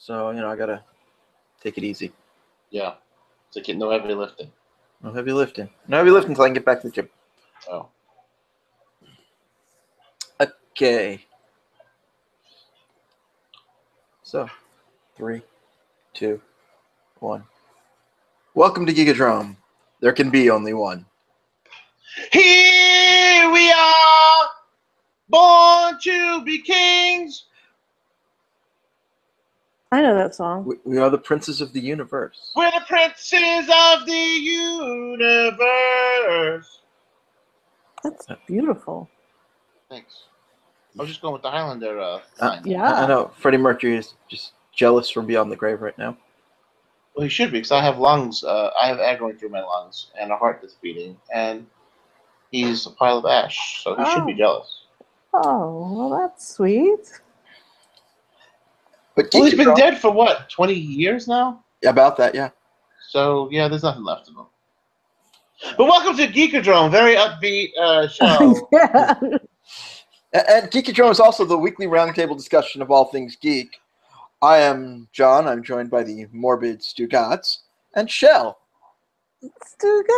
so I gotta take it easy. Yeah. So no heavy lifting. No heavy lifting. No heavy lifting until I can get back to the gym. Oh. Okay. So, 3, 2, 1. Welcome to Geekodrome. There can be only one. Here we are, born to be kings. I know that song. We are the princes of the universe. We're the princes of the universe. That's beautiful. Thanks. I was just going with the Highlander line. Yeah. I know. Freddie Mercury is just jealous from beyond the grave right now. Well, he should be, because I have lungs. I have air going through my lungs and a heart that's beating, and he's a pile of ash, so he should be jealous. Oh, well, that's sweet. But Well, he's been dead for what, 20 years now? About that, yeah. So, yeah, there's nothing left of him. But welcome to Geekodrome, very upbeat show. Yeah. And Geekodrome is also the weekly roundtable discussion of all things geek. I am John. I'm joined by the morbid Stugots and Shelle. Stugots!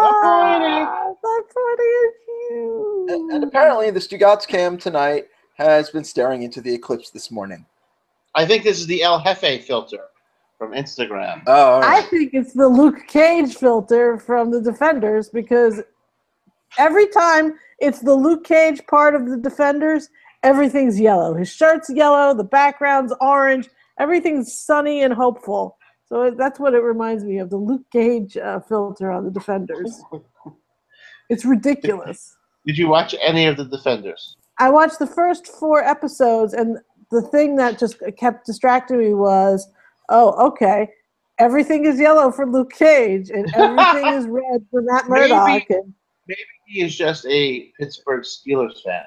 I'm pointing at you. And apparently the Stugots cam tonight has been staring into the eclipse this morning. I think this is the El Jefe filter from Instagram. Oh, all right. I think it's the Luke Cage filter from the Defenders, because every time it's the Luke Cage part of the Defenders, everything's yellow. His shirt's yellow, the background's orange, everything's sunny and hopeful. So that's what it reminds me of, the Luke Cage filter on the Defenders. It's ridiculous. Did you watch any of the Defenders? I watched the first 4 episodes, and the thing that just kept distracting me was, oh, okay, everything is yellow for Luke Cage, and everything is red for Matt Murdock. Maybe he is just a Pittsburgh Steelers fan.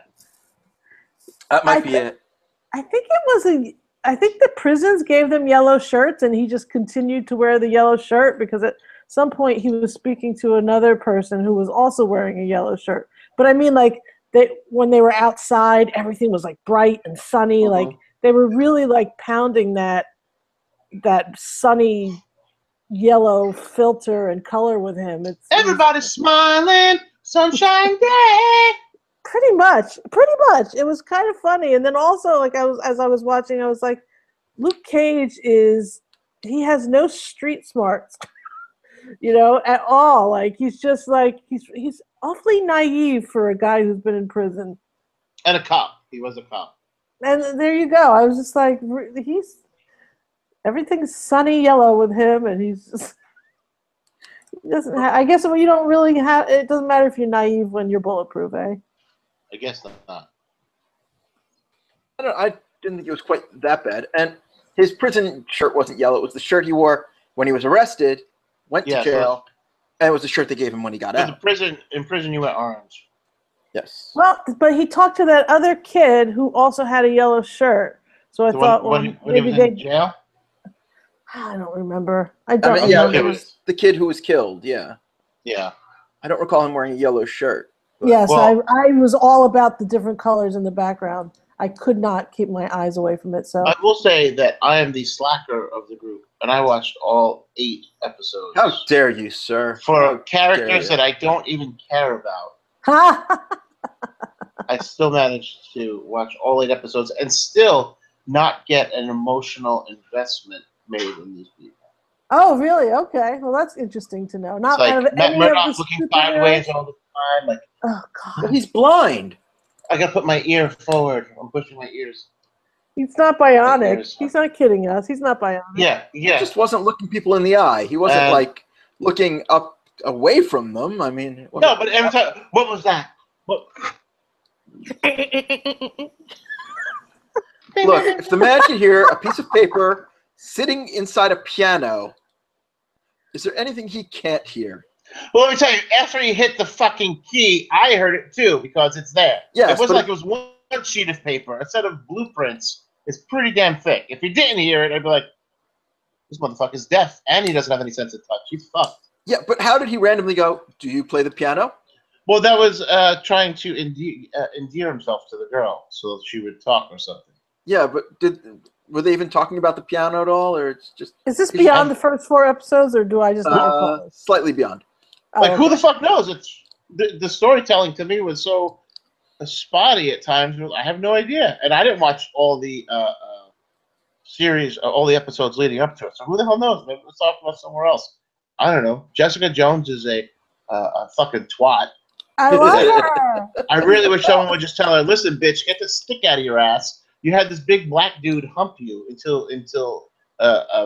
That might be it. I think it was I think the prisons gave them yellow shirts, and he just continued to wear the yellow shirt because at some point he was speaking to another person who was also wearing a yellow shirt. But I mean, like, when they were outside, everything was like bright and sunny. Uh-huh. Like they were really like pounding that sunny yellow filter and color with him. Everybody's smiling, sunshine day. Pretty much. It was kind of funny. And then also, like, as I was watching, I was like, Luke Cage he has no street smarts, at all. Like, he's just like, he's awfully naive for a guy who's been in prison. And a cop. He was a cop. And there you go. I was just like, everything's sunny yellow with him, and he's just, he doesn't have, I guess you don't really have, it doesn't matter if you're naive when you're bulletproof, eh? I guess not. I didn't think it was quite that bad. And his prison shirt wasn't yellow. It was the shirt he wore when he was arrested, went to jail, and it was the shirt they gave him when he got out. In prison, you wear orange. Yes. Well, but he talked to that other kid who also had a yellow shirt. So I thought, when he was in jail? I don't remember. I don't remember. Yeah, it was the kid who was killed, yeah. Yeah. I don't recall him wearing a yellow shirt. But. Yes, I was all about the different colors in the background. I could not keep my eyes away from it. So I will say that I am the slacker of the group, and I watched all 8 episodes. How dare you, sir? For characters that I don't even care about. I still managed to watch all 8 episodes and still not get an emotional investment made in these people. Oh, really? Okay. Well, that's interesting to know. Not like out of Matt any Murdock of the looking sideways all the time. Like, oh God, well, he's blind. I gotta put my ear forward. I'm pushing my ears. He's not bionic. He's not kidding us. He's not bionic. Yeah. He just wasn't looking people in the eye. He wasn't like looking up away from them. I mean, no, but every time, what was that? What? Look, if the man could hear a piece of paper sitting inside a piano, is there anything he can't hear? Well, let me tell you, after he hit the fucking key, I heard it too, because it's there. Yes, it wasn't like it was one sheet of paper. A set of blueprints is pretty damn thick. If he didn't hear it, I'd be like, this motherfucker's deaf, and he doesn't have any sense of touch. He's fucked. Yeah, but how did he randomly go, do you play the piano? Well, that was trying to endear himself to the girl so she would talk or something. Yeah, but were they even talking about the piano at all, or it's just Is this beyond the first 4 episodes, or do I just not recall this? slightly beyond? Like, Oh, who okay. the fuck knows? It's the storytelling to me was so spotty at times. I have no idea, and I didn't watch all the series, all the episodes leading up to it. So who the hell knows? Maybe let's talk about somewhere else. I don't know. Jessica Jones is a fucking twat. I love her. I really wish someone would just tell her, "Listen, bitch, get the stick out of your ass. You had this big black dude hump you until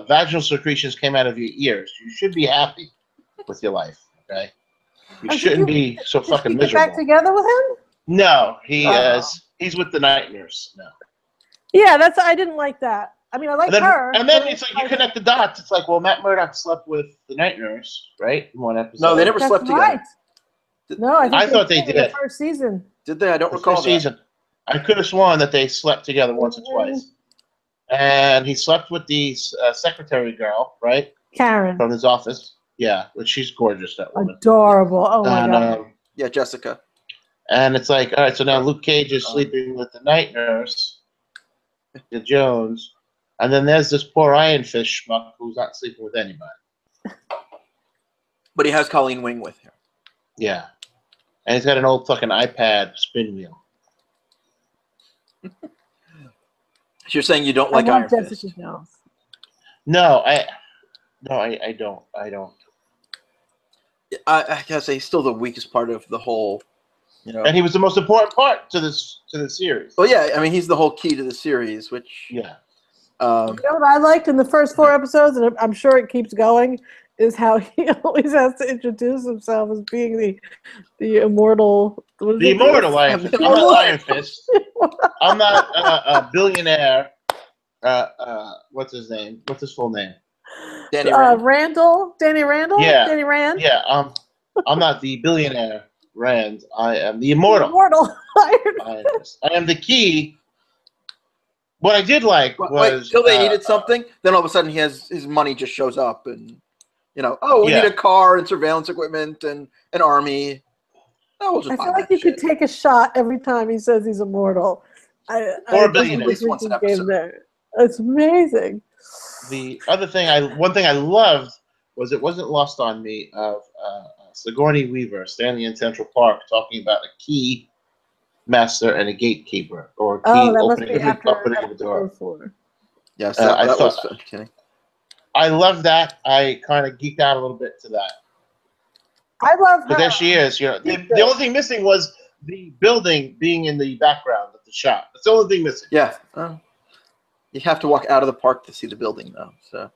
vaginal secretions came out of your ears. You should be happy with your life, okay? You shouldn't be so fucking Did she get miserable." back together with him? No, he's with the night nurse now. Yeah, I didn't like that. I mean, I like her. And then it's like you connect the dots. It's like, well, Matt Murdock slept with the night nurse, right? In one episode. No, they never slept right. together. No, I thought they in did. the first season. Did they? I don't The recall first that. season. I could have sworn that they slept together once or twice. And he slept with the secretary girl, right? Karen. From his office. Yeah, but she's gorgeous, that woman. Adorable. Oh my god. Yeah, Jessica. And it's like, all right, so now Luke Cage is sleeping with the night nurse, the Jones, and then there's this poor Iron Fist schmuck who's not sleeping with anybody. But he has Colleen Wing with him. Yeah. And he's got an old fucking iPad spin wheel. So you're saying you don't like I Iron love Fist? Jessica Jones. No, I don't. I gotta say, he's still the weakest part of the whole, you know. And he was the most important part to the series. Well, yeah, I mean, he's the whole key to the series, which... Yeah. You know what I liked in the first 4 episodes, and I'm sure it keeps going, is how he always has to introduce himself as being the immortal... The immortal Iron Fist. I'm not Iron Fist. I'm not a billionaire. What's his name? What's his full name? Danny Rand. Randall? Danny Randall? Yeah. Danny Rand? Yeah, I'm not the billionaire Rand. I am the immortal. Immortal Iron Fist. I am the key. What I did like was... till they needed something, then all of a sudden his money just shows up, and, you know, we need a car and surveillance equipment and an army. Oh, we'll just I buy feel like that you shit. could take a shot every time he says he's immortal. Or a billionaire. At least once an episode. There. It's amazing. The other thing, one thing I loved was it wasn't lost on me of Sigourney Weaver standing in Central Park talking about a key master and a gatekeeper, or a key That must be opening after the door. 4. Yes, I that was thought- entertaining. I love that. I kind of geeked out a little bit to that. I love her. But there she is. You know, the only thing missing was the building being in the background of the shot. That's the only thing missing. Yeah. You have to walk out of the park to see the building, though. So.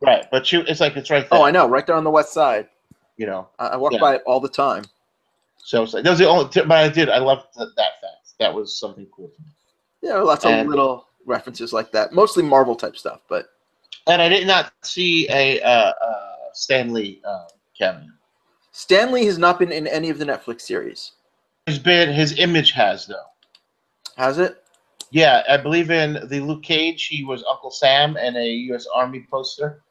Right, but it's like it's right there. Oh, I know, right there on the west side. You know, I walk by it all the time. so it's like, that was the only. But I loved that fact. That was something cool to me. Yeah, lots of little references like that. Mostly Marvel type stuff, but. And I did not see a Stan Lee cameo. Stan Lee has not been in any of the Netflix series. His image has, though. Has it? Yeah, I believe in the Luke Cage, he was Uncle Sam in a U.S. Army poster.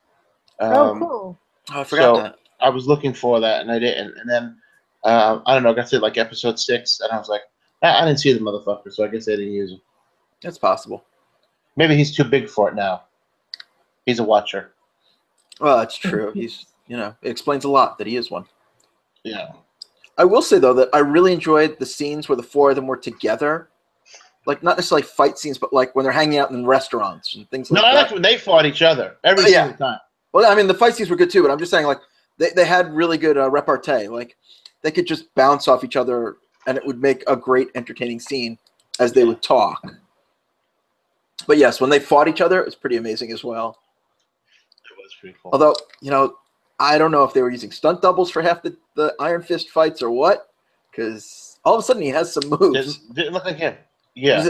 Cool. Oh, I forgot that. I was looking for that, and I didn't. And then, I don't know, I got to like episode 6, and I was like, I didn't see the motherfucker, so I guess I didn't use him. That's possible. Maybe he's too big for it now. He's a watcher. Well, that's true. He's, it explains a lot that he is one. Yeah. I will say, though, that I really enjoyed the scenes where the 4 of them were together. Like, not necessarily fight scenes, but like when they're hanging out in restaurants and things like that. No, I liked when they fought each other every single time. Well, I mean, the fight scenes were good too, but I'm just saying, like, they had really good repartee. Like, they could just bounce off each other, and it would make a great entertaining scene as they would talk. But yes, when they fought each other, it was pretty amazing as well. It was pretty cool. Although, I don't know if they were using stunt doubles for half the Iron Fist fights or what, because all of a sudden he has some moves. Didn't look like him. Yeah.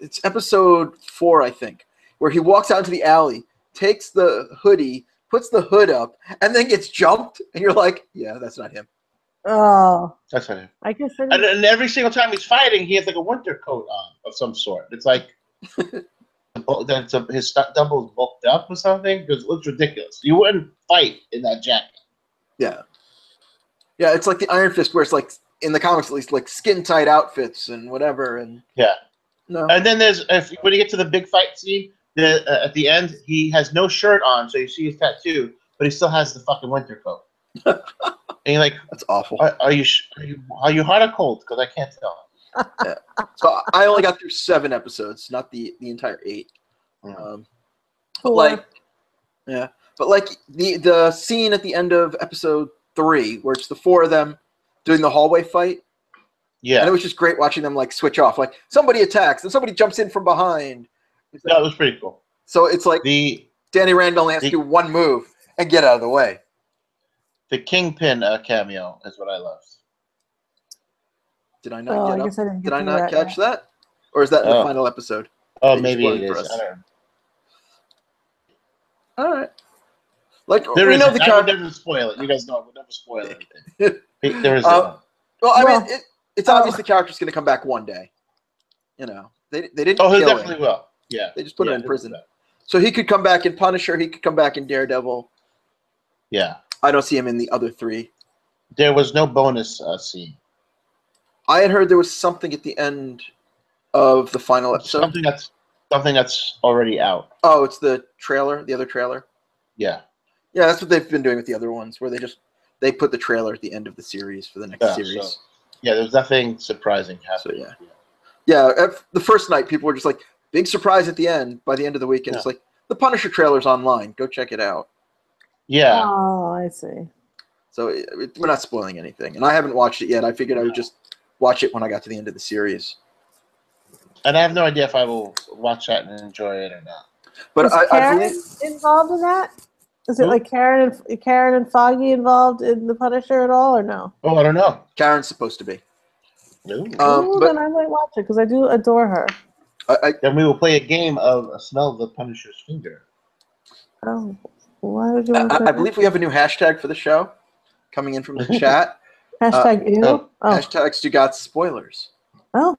It's episode 4, I think, where he walks out into the alley, takes the hoodie, puts the hood up, and then gets jumped, and you're like, yeah, that's not him. Oh. That's not him. I guess. And every single time he's fighting, he has like a winter coat on of some sort. It's like his stunt double is bulked up or something, because it looks ridiculous. You wouldn't fight in that jacket. Yeah. Yeah, it's like the Iron Fist, where it's like, in the comics at least, like skin-tight outfits and whatever. And yeah. No. And then when you get to the big fight scene, at the end, he has no shirt on, so you see his tattoo, but he still has the fucking winter coat. And you're like, That's awful. are you hot or cold? Because I can't tell. Yeah. So I only got through 7 episodes, not the entire 8. But like, yeah, but like the scene at the end of episode 3, where it's the 4 of them doing the hallway fight. Yeah, and it was just great watching them like switch off. Like somebody attacks and somebody jumps in from behind. That was pretty cool. So it's like Danny Rand only has to do one move and get out of the way. The Kingpin cameo is what I loved. Did I not Did I not catch that? Or is that in the final episode? Oh, maybe it is. I don't know. All right. Like I would character. never spoil it. You guys know I would never spoil anything. There is. Well, I mean, it's obvious the character's going to come back one day. You know, they didn't. Oh, he kill definitely him. will. Yeah. They just put him in prison. So he could come back in Punisher. He could come back in Daredevil. Yeah. I don't see him in the other 3. There was no bonus scene. I had heard there was something at the end of the final episode. Something that's already out. Oh, it's the trailer, the other trailer. Yeah. Yeah, that's what they've been doing with the other ones, where they put the trailer at the end of the series for the next series. So, yeah, there's nothing surprising happening. So yeah. The first night, people were just like, big surprise at the end. By the end of the weekend, it's like the Punisher trailer's online. Go check it out. Yeah. Oh, I see. So we're not spoiling anything, and I haven't watched it yet. I figured I would just watch it when I got to the end of the series. And I have no idea if I will watch that and enjoy it or not. But Is Karen involved in that? Is it like Karen and Foggy involved in the Punisher at all, or no? Oh, I don't know. Karen's supposed to be. Then I might watch it because I do adore her. Then we will play a game of Smell the Punisher's Finger. Oh, why would you want to? I believe we have a new hashtag for the show coming in from the chat. Hashtag Hashtag Stugots spoilers. Oh.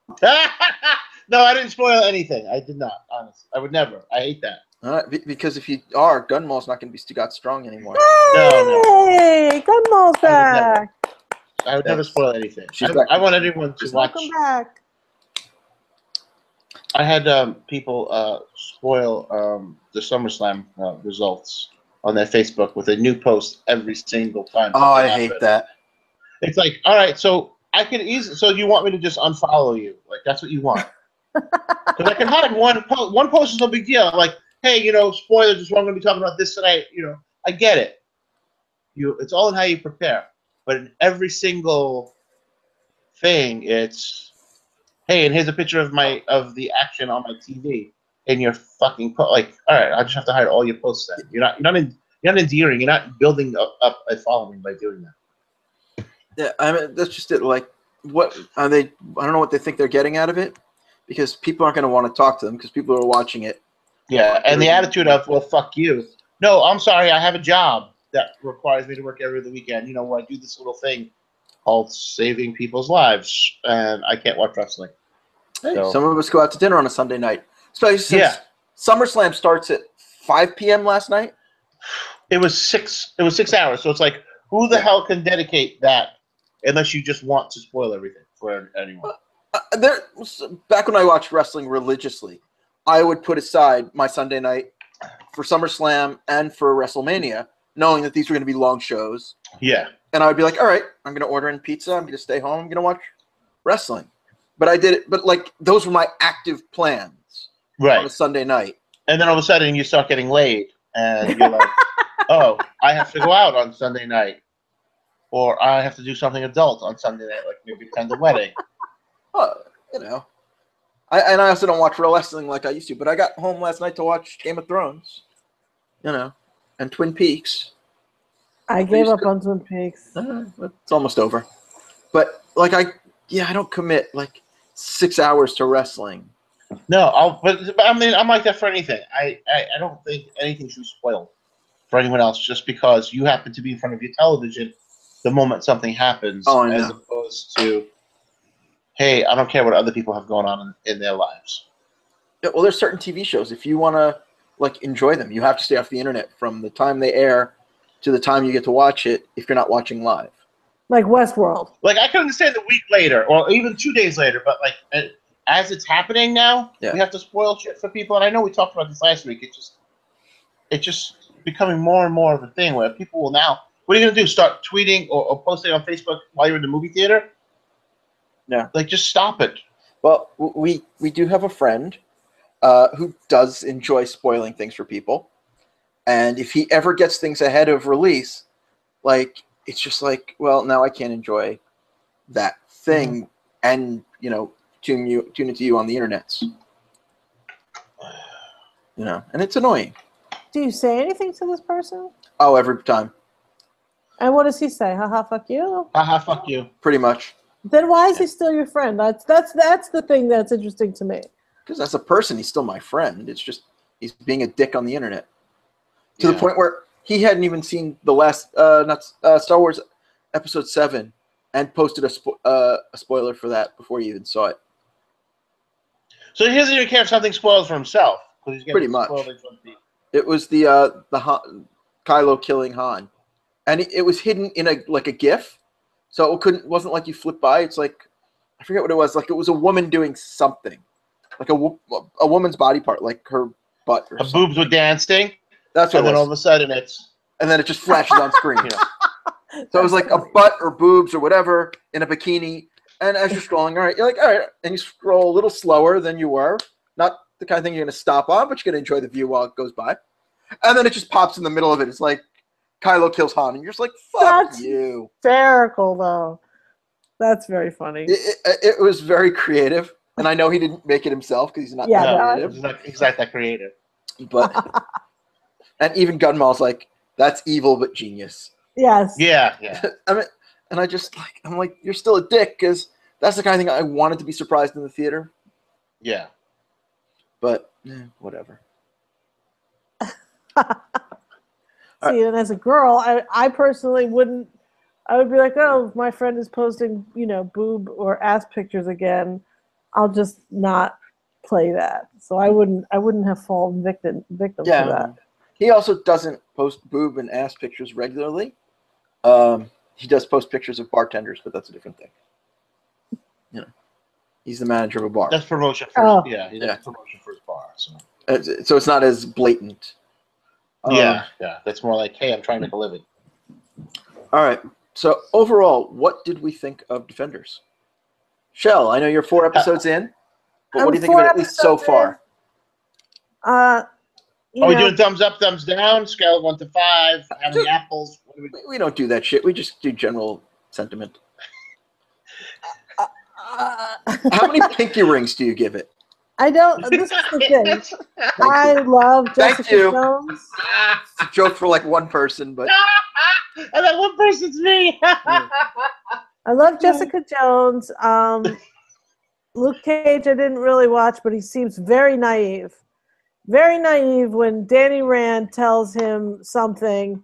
No, I didn't spoil anything. I did not, honestly. I would never. I hate that. Because if you are, Gunmall's not going to be Stugot strong anymore. Hey, Gunmall's back. I would never spoil anything. I want everyone to watch. Welcome back. I had people spoil the SummerSlam results on their Facebook with a new post every single time. Oh, I hate that. It's like, all right, so I can easily. So you want me to just unfollow you? Like that's what you want? Because I can hide one post. One post is no big deal. Like, hey, spoilers. This is what I'm going to be talking about this tonight. I get it. It's all in how you prepare. But in every single thing, it's, hey, and here's a picture of the action on my TV. And you're fucking like, all right, I just have to hide all your posts then. You're not endearing. You're not building up a following by doing that. Yeah, I mean that's just it. Like, what are they? I don't know what they think they're getting out of it, because people aren't going to want to talk to them because people are watching it. Yeah, and the attitude of, well, fuck you. No, I'm sorry, I have a job that requires me to work every other weekend. Where I do this little thing called saving people's lives, and I can't watch wrestling. Hey, some of us go out to dinner on a Sunday night, especially since SummerSlam starts at 5 p.m. last night. It was 6 hours, so it's like, who the hell can dedicate that unless you just want to spoil everything for anyone? Back when I watched wrestling religiously, I would put aside my Sunday night for SummerSlam and for WrestleMania, knowing that these were going to be long shows. Yeah. And I would be like, all right, I'm going to order in pizza. I'm going to stay home. I'm going to watch wrestling. But I did it. But like those were my active plans on a Sunday night. And then all of a sudden you start getting laid, and you're like, oh, I have to go out on Sunday night, or I have to do something adult on Sunday night, like maybe attend a wedding. I also don't watch real wrestling like I used to, but I got home last night to watch Game of Thrones, and Twin Peaks. I gave up on Twin Peaks. It's almost over. But like I don't commit like 6 hours to wrestling. No, but I mean, I'm like that for anything. I don't think anything should be spoiled for anyone else just because you happen to be in front of your television the moment something happens, as opposed to, hey, I don't care what other people have going on in their lives. Yeah, well, there's certain TV shows. If you want to like enjoy them, you have to stay off the internet from the time they air to the time you get to watch it if you're not watching live. Like Westworld. Like, I can understand a week later or even 2 days later, but like as it's happening now, Yeah. we have to spoil shit for people. And I know we talked about this last week. It's just becoming more and more of a thing where people will now. What are you gonna do? Start tweeting or posting on Facebook while you're in the movie theater? Yeah. Like, just stop it. Well, we do have a friend who does enjoy spoiling things for people, and if he ever gets things ahead of release, like it's just like, well, now I can't enjoy that thing, and tune into you on the internets, and it's annoying. Do you say anything to this person? Oh, every time. And what does he say? Haha, fuck you. Haha, fuck you. Pretty much. Then why is he still your friend? That's the thing that's interesting to me. Because as a person, he's still my friend. It's just he's being a dick on the internet to the point where he hadn't even seen the last Star Wars Episode 7 and posted a spoiler for that before he even saw it. So he doesn't even care if something spoils for himself. He's Pretty much. It was the Kylo killing Han, and it was hidden in a GIF, so it wasn't like you flip by. It's like, I forget what it was. Like, it was a woman doing something, like a woman's body part, like her butt or something. Boobs were dancing. That's what. And then all of a sudden and then it just flashes on screen. So it was like a butt or boobs or whatever in a bikini, and as you're scrolling, you're like, all right, and you scroll a little slower than you were. Not the kind of thing you're going to stop on, but you're going to enjoy the view while it goes by. And then it just pops in the middle of it. It's like Kylo kills Han, and you're just like, fuck you. Hysterical, though. That's very funny. It was very creative, and I know he didn't make it himself because he's not that creative. He's not that creative. But and even Gunmal's like, that's evil but genius. Yes. Yeah. I mean, and I'm like, you're still a dick because that's the kind of thing I wanted to be surprised in the theater. Yeah. But whatever. See, and as a girl, I personally wouldn't. I would be like, oh, if my friend is posting, boob or ass pictures again, I'll just not play that. So I wouldn't have fallen victim to that. He also doesn't post boob and ass pictures regularly. He does post pictures of bartenders, but that's a different thing. He's the manager of a bar. That's promotion for that's promotion for his bar. So it's not as blatant. That's more like, hey, I'm trying to make a living. All right. So overall, what did we think of Defenders? Shelle, I know you're 4 episodes in, but what do you think of it at least so far? Are we doing thumbs up, thumbs down, scale of 1 to 5? How many apples? What do we do? We don't do that shit. We just do general sentiment. How many pinky rings do you give it? I don't. This is the thing. I love Jessica Jones. It's a joke for like one person, but and that one person's me. I love Jessica Jones. Luke Cage, I didn't really watch, but he seems very naive. Very naive when Danny Rand tells him something,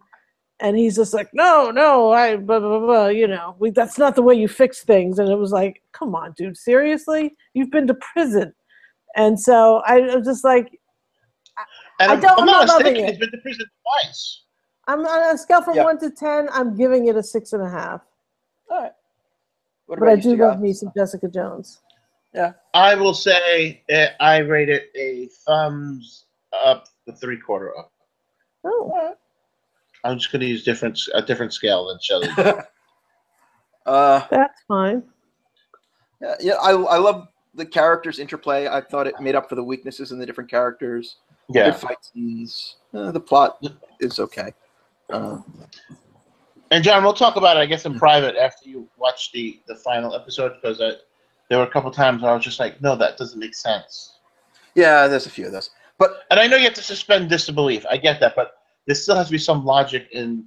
and he's just like, no, I blah blah blah. That's not the way you fix things. And it was like, come on, dude, seriously? You've been to prison. And so I was just like, I'm not loving it. He's been to prison twice. I'm on a scale from 1 to 10. I'm giving it a 6.5. All right. But I do love me some Jessica Jones. Yeah. I will say I rate it a thumbs up, the 3/4 up. Oh. All right. I'm just going to use a different scale than Shelley. That's fine. Yeah. I love the characters' interplay. I thought it made up for the weaknesses in the different characters. Yeah. Good fight scenes. The plot is okay. And John, we'll talk about it, I guess, in private after you watch the final episode, because there were a couple times where I was just like, no, that doesn't make sense. Yeah, there's a few of those. And I know you have to suspend disbelief. I get that, but there still has to be some logic in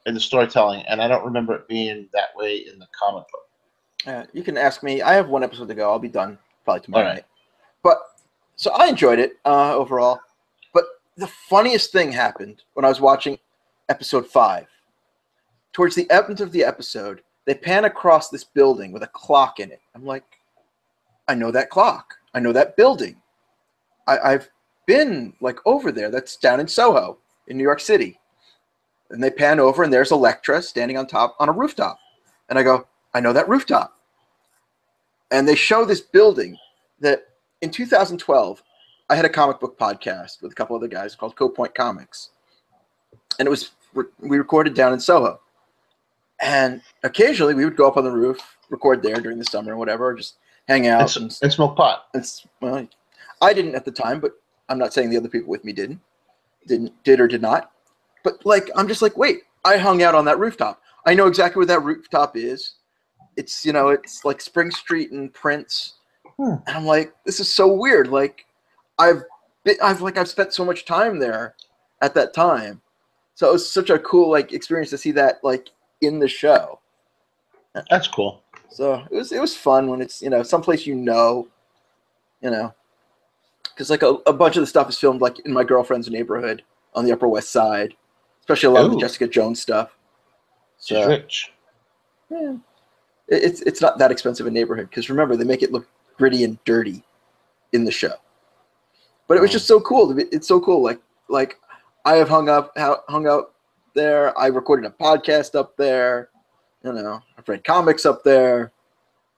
the storytelling, and I don't remember it being that way in the comic book. You can ask me. I have 1 episode to go. I'll be done probably tomorrow night. But so I enjoyed it overall. But the funniest thing happened when I was watching episode 5. Towards the end of the episode, they pan across this building with a clock in it. I'm like, I know that clock. I know that building. I've been over there. That's down in Soho in New York City. And they pan over, and there's Elektra standing on a rooftop. And I go, I know that rooftop. And they show this building, that in 2012, I had a comic book podcast with a couple other guys called Co Point Comics, and we recorded down in Soho. And occasionally we would go up on the roof, record there during the summer or whatever, just hang out and smoke pot. Well, I didn't at the time, but I'm not saying the other people with me did or did not. But like, I'm just like, wait, I hung out on that rooftop. I know exactly where that rooftop is. It's, it's like Spring Street and Prince. And I'm like, this is so weird. Like, I've spent so much time there at that time. So it was such a cool like experience to see that like in the show. That's cool. So it was fun when it's someplace because like a bunch of the stuff is filmed like in my girlfriend's neighborhood on the Upper West Side, especially a lot of the Jessica Jones stuff. So she's rich. Yeah, it's not that expensive a neighborhood because remember they make it look gritty and dirty in the show. But it was just so cool. It's so cool. Like I have hung out there. I recorded a podcast up there. I've read comics up there.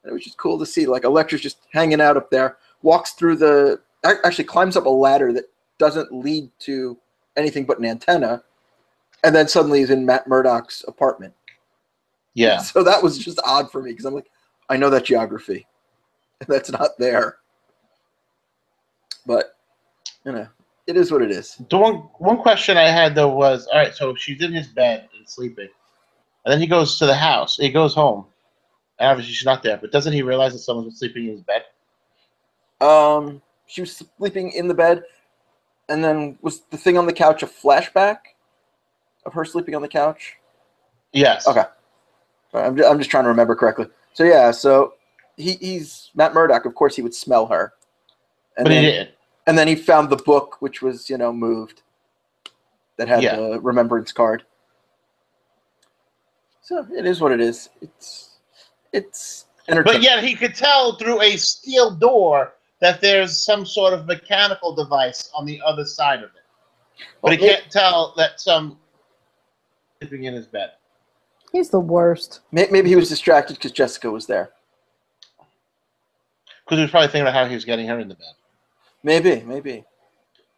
And it was just cool to see. Like Electra's just hanging out up there. Walks through actually climbs up a ladder that doesn't lead to anything but an antenna, and then suddenly is in Matt Murdock's apartment. Yeah. So that was just odd for me because I'm like, I know that geography, and that's not there. But it is what it is. The one question I had though was, all right, so she's in his bed and sleeping, and then he goes to the house. He goes home, and obviously she's not there. But doesn't he realize that someone was sleeping in his bed? She was sleeping in the bed, and then was the thing on the couch a flashback of her sleeping on the couch? Yes. Okay. I'm just trying to remember correctly. So yeah, so he's Matt Murdock. Of course, he would smell her, But he didn't. And then he found the book, which was moved, that had the remembrance card. So it is what it is. It's entertaining. But yet he could tell through a steel door that there's some sort of mechanical device on the other side of it. But he can't tell that some sleeping in his bed. He's the worst. Maybe he was distracted because Jessica was there. Because he was probably thinking about how he was getting her in the bed. Maybe.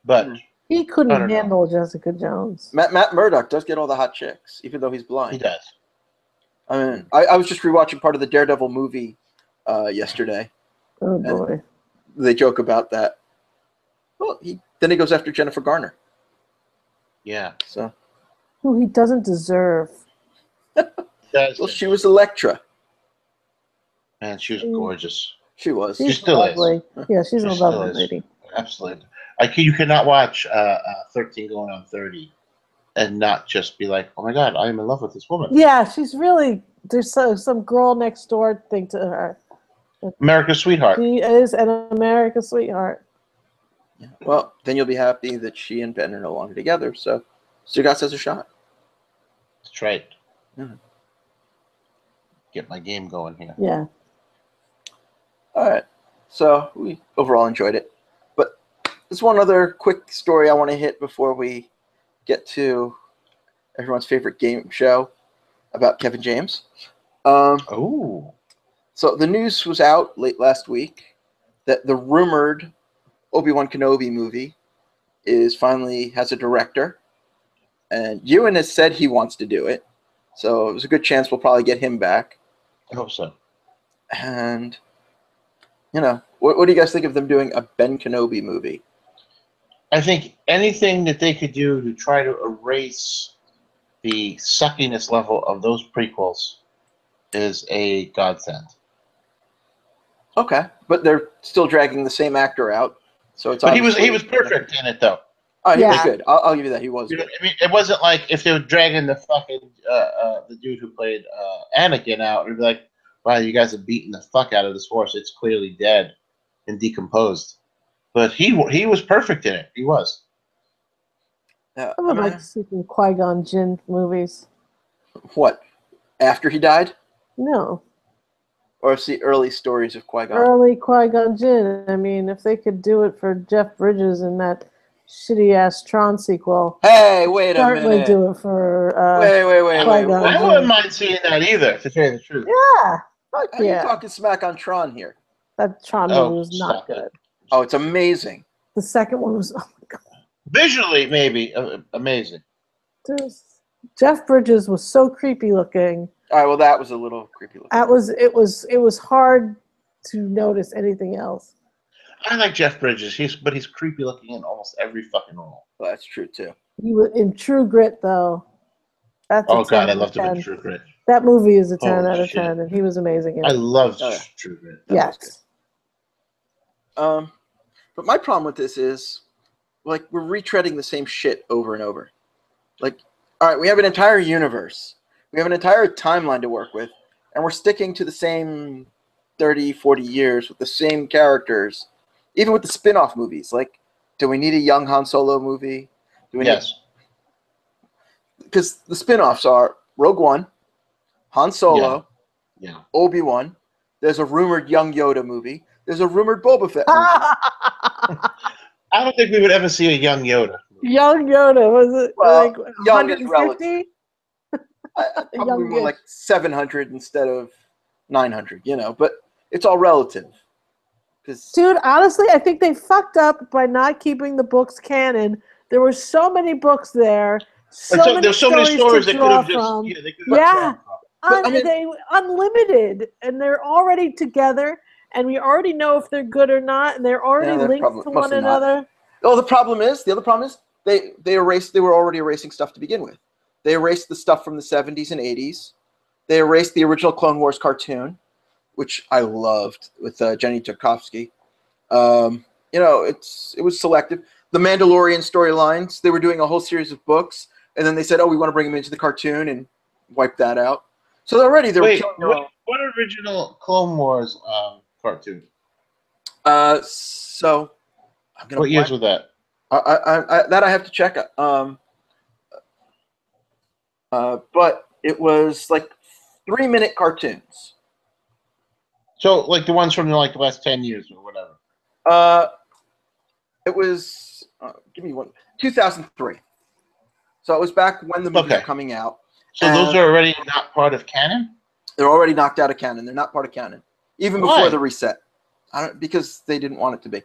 But he couldn't handle Jessica Jones. Matt Murdock does get all the hot chicks, even though he's blind. He does. I mean, I was just rewatching part of the Daredevil movie yesterday. Oh boy. They joke about that. Well, then he goes after Jennifer Garner. Yeah. So. Who he doesn't deserve. Well, she was Elektra. Man, she was gorgeous. She was. She's still lovely. is. Yeah, she's a lovely is. lady. Absolutely. You cannot watch 13 going on 30 and not just be like, oh my God, I am in love with this woman. Yeah, she's really, there's some girl next door thing to her. America's sweetheart. She is an America's sweetheart. Yeah. Well, then you'll be happy that she and Ben are no longer together. So Stugots has a shot. That's right. Mm-hmm. Get my game going here. Yeah. All right. So we overall enjoyed it. But there's one other quick story I want to hit before we get to everyone's favorite game show about Kevin James. Oh. So the news was out late last week that the rumored Obi-Wan Kenobi movie finally has a director. And Ewan has said he wants to do it. So it was a good chance we'll probably get him back. I hope so. And, what do you guys think of them doing a Ben Kenobi movie? I think anything that they could do to try to erase the suckiness level of those prequels is a godsend. Okay, but they're still dragging the same actor out, so it's. But he was perfect in it, though. Oh, he was good. I'll give you that. He was. Good. I mean, it wasn't like if they were dragging the fucking the dude who played Anakin out, it'd be like, wow, you guys have beaten the fuck out of this horse. It's clearly dead and decomposed. But he was perfect in it. He was. I would like to see some Qui-Gon Jinn movies. What? After he died? No. Or see early stories of Qui-Gon? Early Qui-Gon Jinn. I mean, if they could do it for Jeff Bridges in that shitty-ass Tron sequel. Hey, wait a minute. Certainly do it for wait. I wouldn't mind seeing that either, to tell you the truth. Yeah. Fuck How are yeah. you talking smack on Tron here? That Tron movie was not good. Oh, it's amazing. The second one was, oh my god. Visually, maybe amazing. Jeff Bridges was so creepy looking. All right, well, that was a little creepy looking. It was hard to notice anything else. I like Jeff Bridges. But he's creepy looking in almost every fucking role. Well, that's true too. He was in True Grit though. That's oh god, I loved him in True Grit. That movie is a 10 out of shit. 10, and he was amazing in I it. loved True Grit. Yes. But my problem with this is, like, we're retreading the same shit over and over. Like, all right, we have an entire universe. We have an entire timeline to work with, and we're sticking to the same 30, 40 years with the same characters, even with the spin-off movies. Like, do we need a young Han Solo movie? Yes. Because the spin-offs are Rogue One, Han Solo, Obi-Wan. There's a rumored young Yoda movie. There's a rumored Boba Fett movie. I don't think we would ever see a young Yoda. Young Yoda, was it like young 150? I probably more like 700 instead of 900, but it's all relative. Dude, honestly, I think they fucked up by not keeping the books canon. There were so many books there. There's so many stories they could have just... They unlimited, and they're already together, and we already know if they're good or not, and they're already linked to one another. Oh, the other problem is they were already erasing stuff to begin with. They erased the stuff from the 70s and 80s. They erased the original Clone Wars cartoon, which I loved, with Jenny Tarkovsky. It was selective. The Mandalorian storylines, they were doing a whole series of books, and then they said, oh, we want to bring them into the cartoon, and wipe that out. So already they were killing what original Clone Wars cartoon? So I'm gonna. What years was that? I have to check. But it was like 3-minute cartoons. So like the ones from the last 10 years or whatever. It was give me one 2003. So it was back when the movies were coming out. So those are already not part of canon? They're already knocked out of canon. They're not part of canon. Even before the reset. Because they didn't want it to be.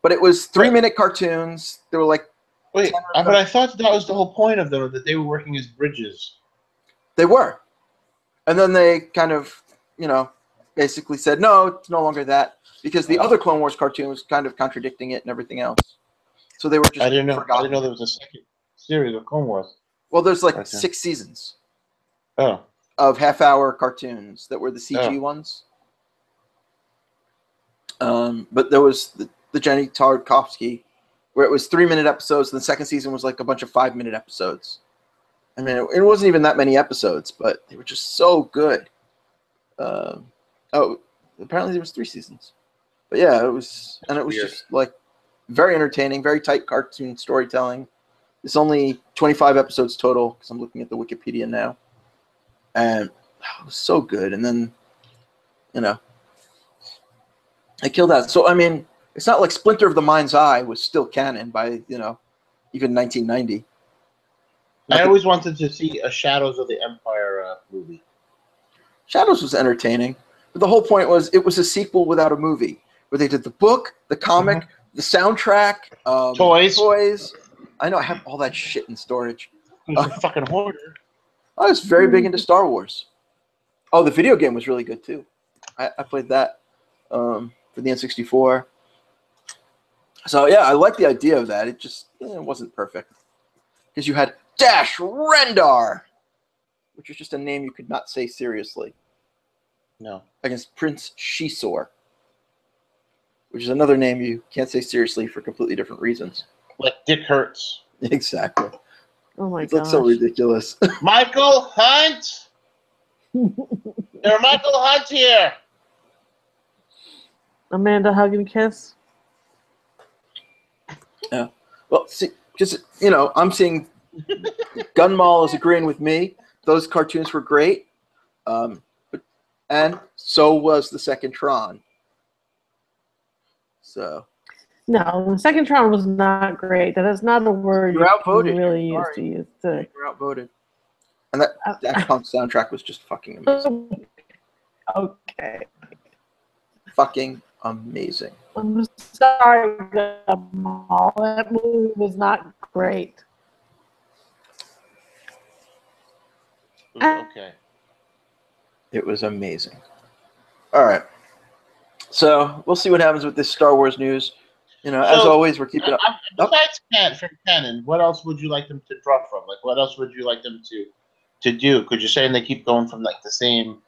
But it was 3-minute cartoons. They were like... Wait, but I thought that was the whole point of them, that they were working as bridges. They were. And then they kind of, basically said, no, it's no longer that. Because the other Clone Wars cartoon was kind of contradicting it and everything else. So they were just I didn't know there was a second series of Clone Wars. Well, there's 6 seasons. Oh. Of half-hour cartoons that were the CG ones. But there was the Jenny Tarkovsky, where it was 3-minute episodes, and the second season was like a bunch of 5-minute episodes. I mean, it wasn't even that many episodes, but they were just so good. Apparently there was 3 seasons. But yeah, it was just like very entertaining, very tight cartoon storytelling. It's only 25 episodes total, because I'm looking at the Wikipedia now. And it was so good. And then, I killed that. So, I mean, it's not like Splinter of the Mind's Eye was still canon by, even 1990. I always wanted to see a Shadows of the Empire movie. Shadows was entertaining. But the whole point was it was a sequel without a movie, where they did the book, the comic, the soundtrack, toys. I know I have all that shit in storage. A fucking hoarder. I was very big into Star Wars. Oh, the video game was really good too. I played that for the N64. So yeah, I like the idea of that. It just it wasn't perfect because you had Dash Rendar, which was just a name you could not say seriously. No. Against Prince Shisor, which is another name you can't say seriously for completely different reasons. Like Dick Hurts. Exactly. Oh my god. It looks so ridiculous. Michael Hunt! There's Michael Hunt here! Amanda hug and kiss? Yeah. Well, see, just, I'm seeing Gunmall is agreeing with me. Those cartoons were great. And so was the second Tron. So. No, the second Tron was not great. That is not a word You're outvoted. you really used to use. You're outvoted. And that Daft Punk soundtrack was just fucking amazing. Okay. Fucking amazing. I'm sorry, Jamal. That movie was not great. Okay. It was amazing. All right. So we'll see what happens with this Star Wars news. You know, as So, always, we're keeping up. Besides from canon, what else would you like them to draw from? Like, what else would you like them to do? Because you're saying they keep going from like the same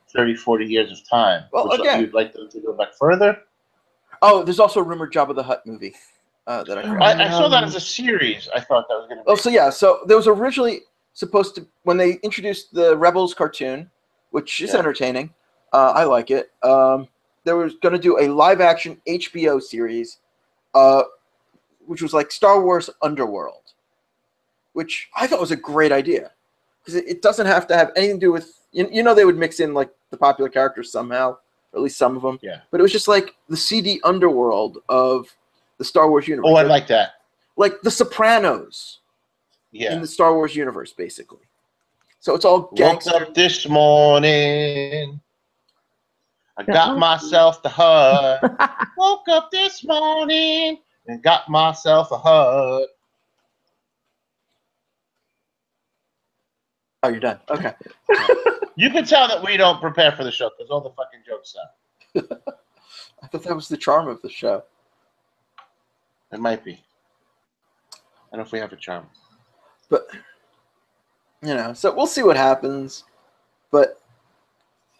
30, 40 years of time. Well, again, you'd like them to go back further? Oh, there's also a rumored Jabba the Hutt movie that I forgot. I saw that as a series. I thought that was going to be. Oh, so yeah. So there was originally supposed to, when they introduced the Rebels cartoon, which is entertaining. I like it. They were going to do a live-action HBO series, which was like Star Wars Underworld, which I thought was a great idea because it doesn't have to have anything to do with, you know, they would mix in like the popular characters somehow, or at least some of them. Yeah. But it was just like the seedy underworld of the Star Wars universe. Oh, I like that. Like The Sopranos. Yeah. In the Star Wars universe, basically. So it's all gangster. Woke up this morning. I got myself the hut. Woke up this morning and got myself a hut. Oh, you're done. Okay. You can tell that we don't prepare for the show because all the fucking jokes are. I thought that was the charm of the show. It might be. I don't know if we have a charm. But, you know, so we'll see what happens. But,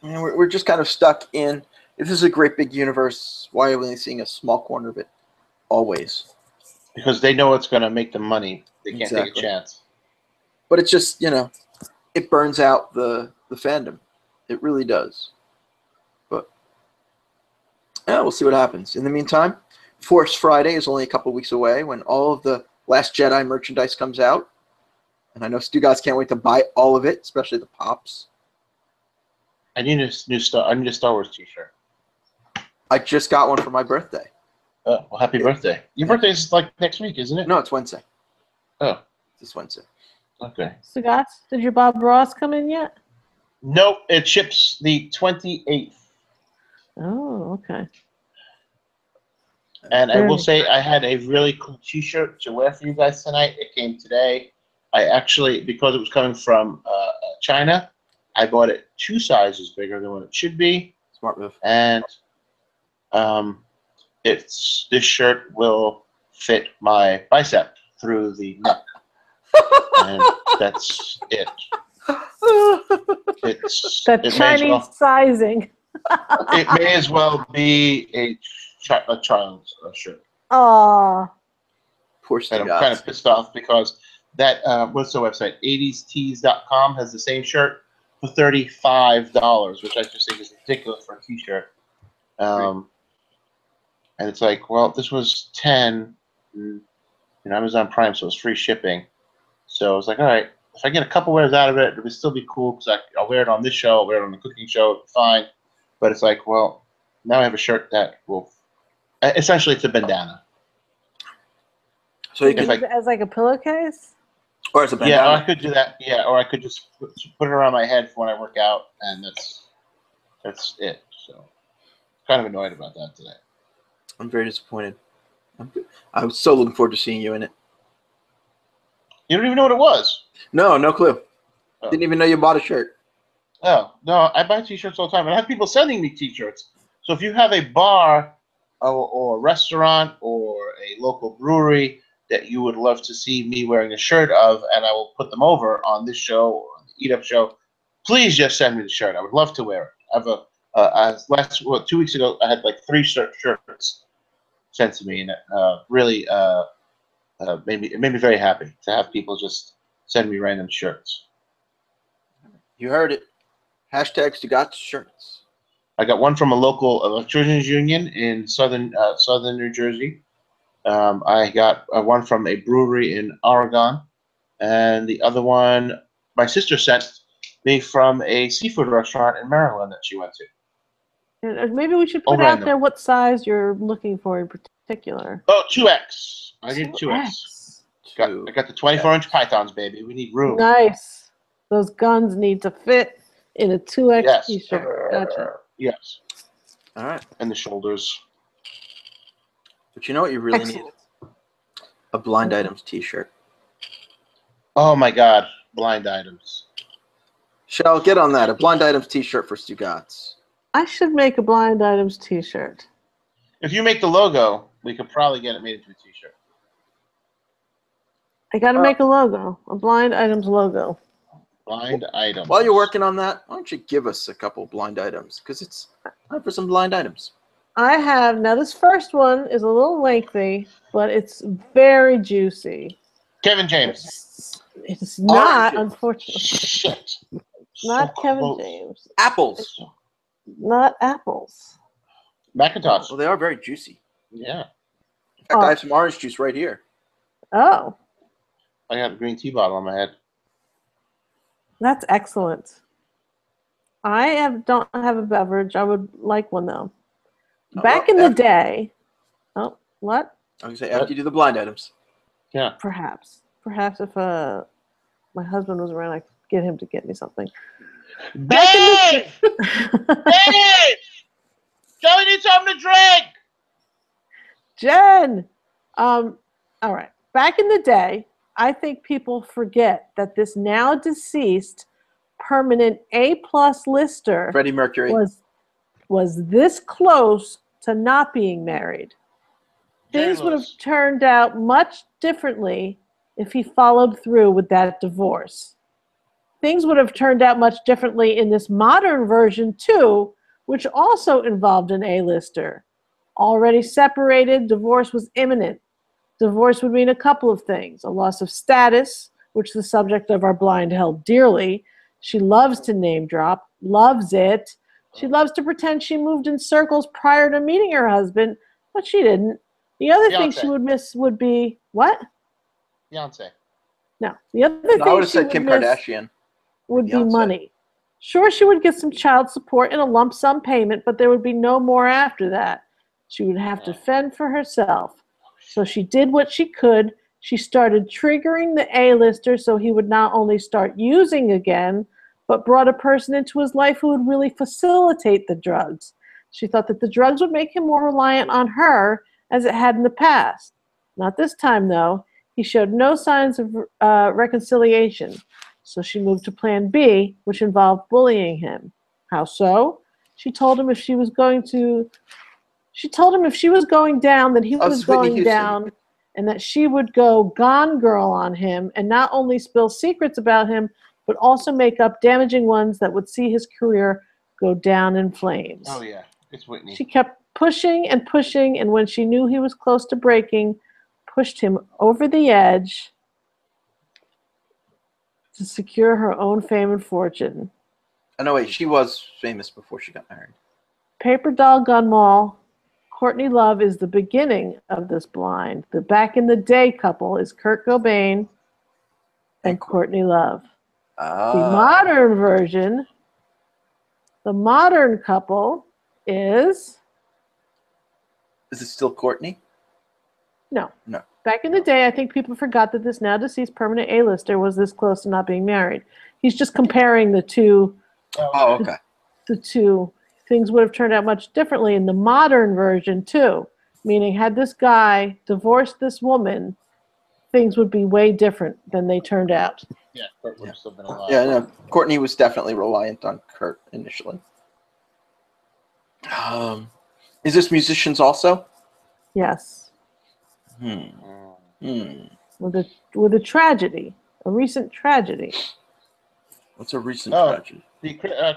you know, we're just kind of stuck in, if this is a great big universe, why are we only seeing a small corner of it? Always. Because they know it's going to make them money. They can't take a chance. But it's just, you know, it burns out the fandom. It really does. But, yeah, we'll see what happens. In the meantime, Force Friday is only a couple weeks away when all of the Last Jedi merchandise comes out. And I know Stugots can't wait to buy all of it, especially the pops. I need a Star Wars t-shirt. I just got one for my birthday. Oh, well, happy birthday. Your birthday is like next week, isn't it? No, it's Wednesday. Oh. This Wednesday. Okay. Stugots, did your Bob Ross come in yet? Nope, it ships the 28th. Oh, okay. And I will say I had a really cool t-shirt to wear for you guys tonight. It came today. I actually, because it was coming from China, I bought it 2 sizes bigger than what it should be. Smart move. And this shirt will fit my bicep through the neck. And that's it. That Chinese sizing. It may as well be a child's shirt. Aww. Poor And I'm kind of pissed off because that, what's the website? 80stees.com has the same shirt for $35, which I just think is ridiculous for a t-shirt. And it's like, well, this was 10 in Amazon Prime, so it's free shipping. So I was like, all right, if I get a couple wears out of it, it would still be cool because I'll wear it on this show, I'll wear it on the cooking show, fine. But it's like, well, now I have a shirt that will, essentially it's a bandana. So you can use it as like a pillowcase? Or as a bandana. Yeah, or I could do that. Yeah, or I could just put it around my head for when I work out, and that's it. So, kind of annoyed about that today. I'm very disappointed. I was so looking forward to seeing you in it. You don't even know what it was. No clue. Oh. Didn't even know you bought a shirt. Oh, no, I buy t-shirts all the time, and I have people sending me t-shirts. So if you have a bar or a restaurant or a local brewery that you would love to see me wearing a shirt of, and I will put them over on this show or on the Eat Up show, please just send me the shirt. I would love to wear it. I have 2 weeks ago, I had like 3 shirts sent to me, and it really made me very happy to have people just send me random shirts. You heard it. Hashtag Stugots shirts. I got one from a local electricians union in southern New Jersey. I got one from a brewery in Oregon, and the other one my sister sent me from a seafood restaurant in Maryland that she went to. Maybe we should put out there what size you're looking for in particular. Oh, 2X. I need 2X. I got the 24-inch pythons, baby. We need room. Nice. Those guns need to fit in a 2X Yes. t-shirt. Gotcha. Yes. All right. And the shoulders. But you know what you really Excellent. need? A Blind Items t-shirt. Oh my God, blind items. Shelle, get on that. A Blind Items t-shirt for Stugots. I should make a Blind Items t-shirt. If you make the logo, we could probably get it made into a t-shirt. I got to make a logo, a Blind Items logo. Blind items. While you're working on that, why don't you give us a couple blind items? Because it's time for some blind items. I have, now this first one is a little lengthy, but it's very juicy. Kevin James. It's not, Oranges. unfortunately. Shit. Not So Kevin close. James. Apples. Not apples. Macintosh. Well, they are very juicy. Yeah. In fact, I have some orange juice right here. Oh, I got a green tea bottle on my head. that's excellent. Don't have a beverage. I would like one though. Back in the day. Oh, what? I was going to say, after you do the blind items. Yeah. Perhaps if my husband was around, I could get him to get me something. Dave! Dave! Joey needs something to drink! Jen! All right. Back in the day, I think people forget that this now deceased permanent A-plus lister Freddie Mercury. was this close to not being married. Things would have turned out much differently if he followed through with that divorce. Things would have turned out much differently in this modern version too, which also involved an A-lister. Already separated, divorce was imminent. Divorce would mean a couple of things: a loss of status, which the subject of our blind held dearly. She loves to name drop, loves it. She loves to pretend she moved in circles prior to meeting her husband, but she didn't. The other thing she would miss would be what? Beyonce. No. The other I would thing have she said would Kim miss Kardashian. would be Beyonce. money. Sure, she would get some child support and a lump sum payment, but there would be no more after that. She would have to fend for herself. So she did what she could. She started triggering the A-lister so he would not only start using again, but brought a person into his life who would really facilitate the drugs. She thought that the drugs would make him more reliant on her as it had in the past. Not this time, though. He showed no signs of reconciliation. So she moved to plan B, which involved bullying him. How so? She told him if she was going down, that he was going down, and that she would go Gone Girl on him and not only spill secrets about him, but also make up damaging ones that would see his career go down in flames. Oh, yeah. It's Whitney. She kept pushing and pushing, and when she knew he was close to breaking, pushed him over the edge to secure her own fame and fortune. Oh, no, wait. She was famous before she got married. Paper Doll Gun Mall. Courtney Love is the beginning of this blind. The back in the day couple is Kurt Cobain and Courtney Love. The modern version, the modern couple is... Is it still Courtney? No. No. Back in the day, I think people forgot that this now deceased permanent A-lister was this close to not being married. He's just comparing the two. Oh, okay. The two. Things would have turned out much differently in the modern version too. Meaning, had this guy divorced this woman, things would be way different than they turned out. Yeah, Kurt would have still been alive. Yeah, no, Courtney was definitely reliant on Kurt initially. Is this musicians also? Yes. With a tragedy, a recent tragedy. What's a recent tragedy?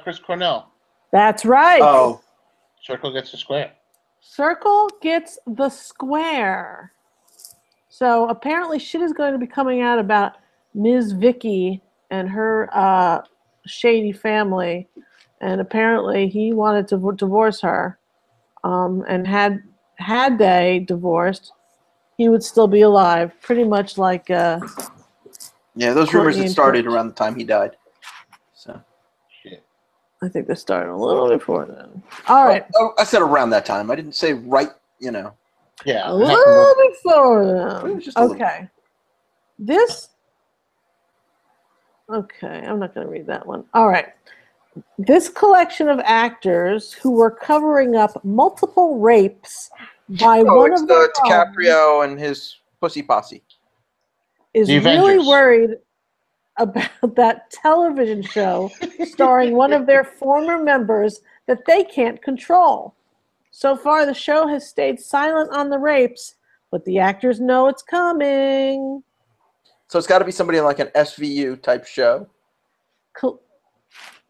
Chris Cornell. That's right. Oh. Circle gets the square. Circle gets the square. So apparently shit is going to be coming out about Ms. Vicky and her shady family. And apparently he wanted to divorce her. And had they divorced, he would still be alive. Pretty much like yeah, those rumors had started around the time he died. So I think they started a little before then. All right. Oh, I said around that time. I didn't say right, you know. Yeah. A little before then. Okay. Okay, I'm not going to read that one. All right. This collection of actors who were covering up multiple rapes by one it's of their own DiCaprio and his pussy posse. is The really Avengers. worried about that television show starring one of their former members that they can't control. So far, the show has stayed silent on the rapes, but the actors know it's coming. So it's got to be somebody in like an SVU type show.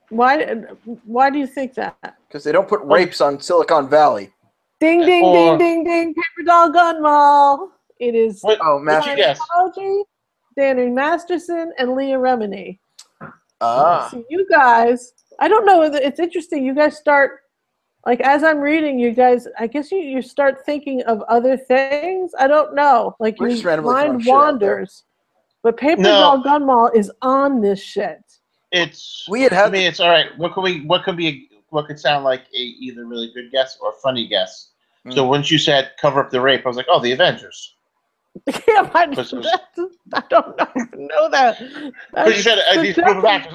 Why do you think that? Because they don't put rapes on Silicon Valley. Ding, ding, ding, ding, ding, Paper Doll Gun Mall. It is Scientology, Danny Masterson, and Leah Remini. See, you guys, I don't know. It's interesting. You guys start, like, as I'm reading, you guys, I guess you start thinking of other things. I don't know. Like, your mind wanders. But Paper Doll Gun Mall is on this shit. To me, it's all right. What could sound like a either really good guess or funny guess? So once you said cover up the rape, I was like, oh, the Avengers. Yeah, I don't know that. Because you said these group of actors.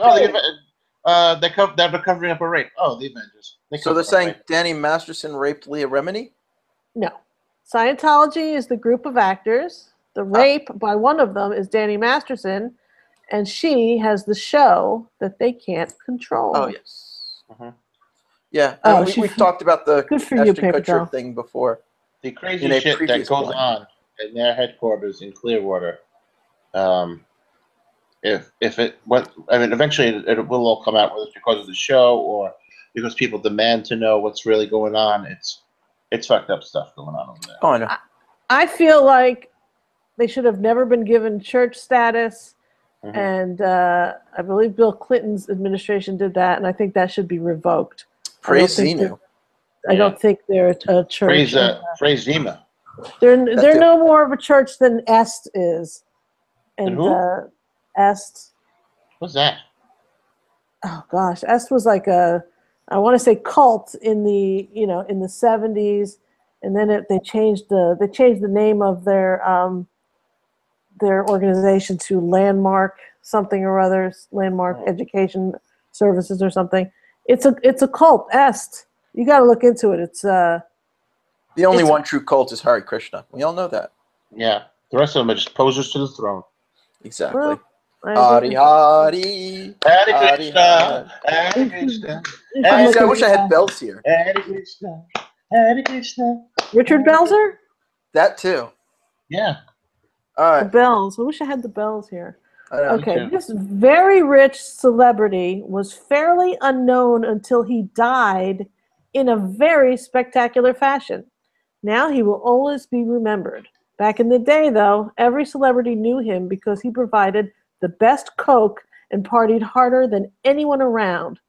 Oh, they're covering up a rape. Oh, the Avengers. So they're saying Danny Masterson raped Leah Remini? No. Scientology is the group of actors. The rape by one of them is Danny Masterson, and she has the show that they can't control. Oh, yes. Yeah, we've talked about the Ashton Kutcher thing before. The crazy shit that goes on in their headquarters in Clearwater. Eventually it will all come out, whether it's because of the show or because people demand to know what's really going on. It's fucked up stuff going on over there. Oh, I know. I feel like they should have never been given church status, and I believe Bill Clinton's administration did that, and I think that should be revoked. Praise Xenu. I don't think they're a church. Praise Zima. They're no more of a church than Est is. And Est. What's that? Oh gosh, Est was like I want to say cult in the in the 70s, and then they changed the name of their organization to Landmark something or other, Landmark Education Services or something. It's a cult. Est. You got to look into it. It's the only one true cult is Hare Krishna. We all know that. Yeah, the rest of them are just posers to the throne. Exactly. Well, Hari Hari. Hare Krishna. Hare Krishna. I wish I had bells here. Hare Krishna. Hare Krishna. Richard Belzer? That too. Yeah. All right. The bells. I wish I had the bells here. Okay. This very rich celebrity was fairly unknown until he died in a very spectacular fashion. Now he will always be remembered. Back in the day, though, every celebrity knew him because he provided the best coke and partied harder than anyone around.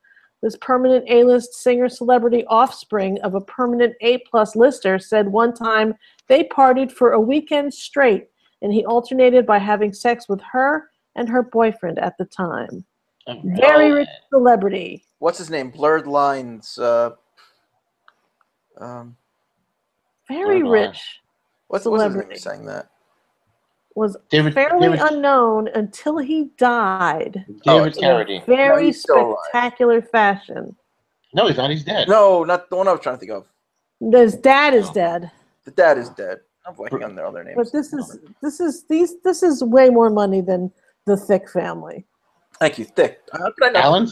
This permanent A-list singer-celebrity offspring of a permanent A-plus lister said one time they partied for a weekend straight, and he alternated by having sex with her and her boyfriend at the time. Very rich celebrity. What's his name? Blurred Lines. Very rich. What's his name saying that? Was fairly unknown until he died. David Carradine. Very spectacular fashion. No, he's not. He's dead. No, not the one I was trying to think of. His dad is dead. The dad is dead. I'm blanking on their other names. But this is way more money than the Thick family. Thank you, Thick. How could I know? Alan?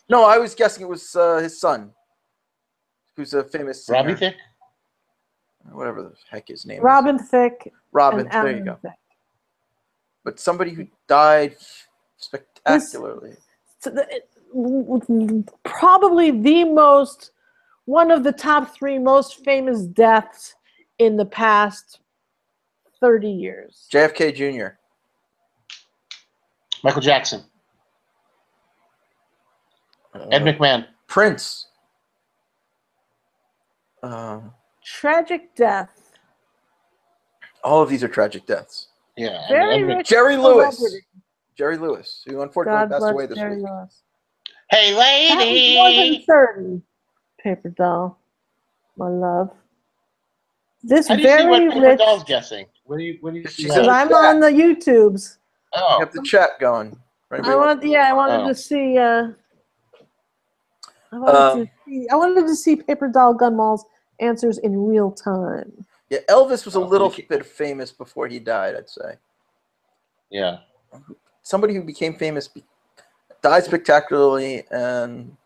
No, I was guessing it was his son, who's a famous singer. Robbie Thicke? Whatever the heck his name Robin Thicke. Robin, there you go. Thicke. But somebody who died spectacularly. Probably one of the top 3 most famous deaths in the past 30 years. JFK Jr. Michael Jackson. Ed McMahon. Prince. Tragic death. All of these are tragic deaths. Yeah. Very rich Jerry Lewis. celebrity. Jerry Lewis, who unfortunately passed away this week. Lewis. Hey, lady. That was more than certain. Paper Doll, my love. This How do you very see what Paper rich. Doll's guessing? What do you see? Because I'm on the YouTubes. Oh. You have the chat going. I wanted to see. I wanted to see Paper Doll Gun Mall's answers in real time. Yeah, Elvis was a Oh, little Mickey. bit famous before he died, I'd say. Yeah. Somebody who became famous died spectacularly, and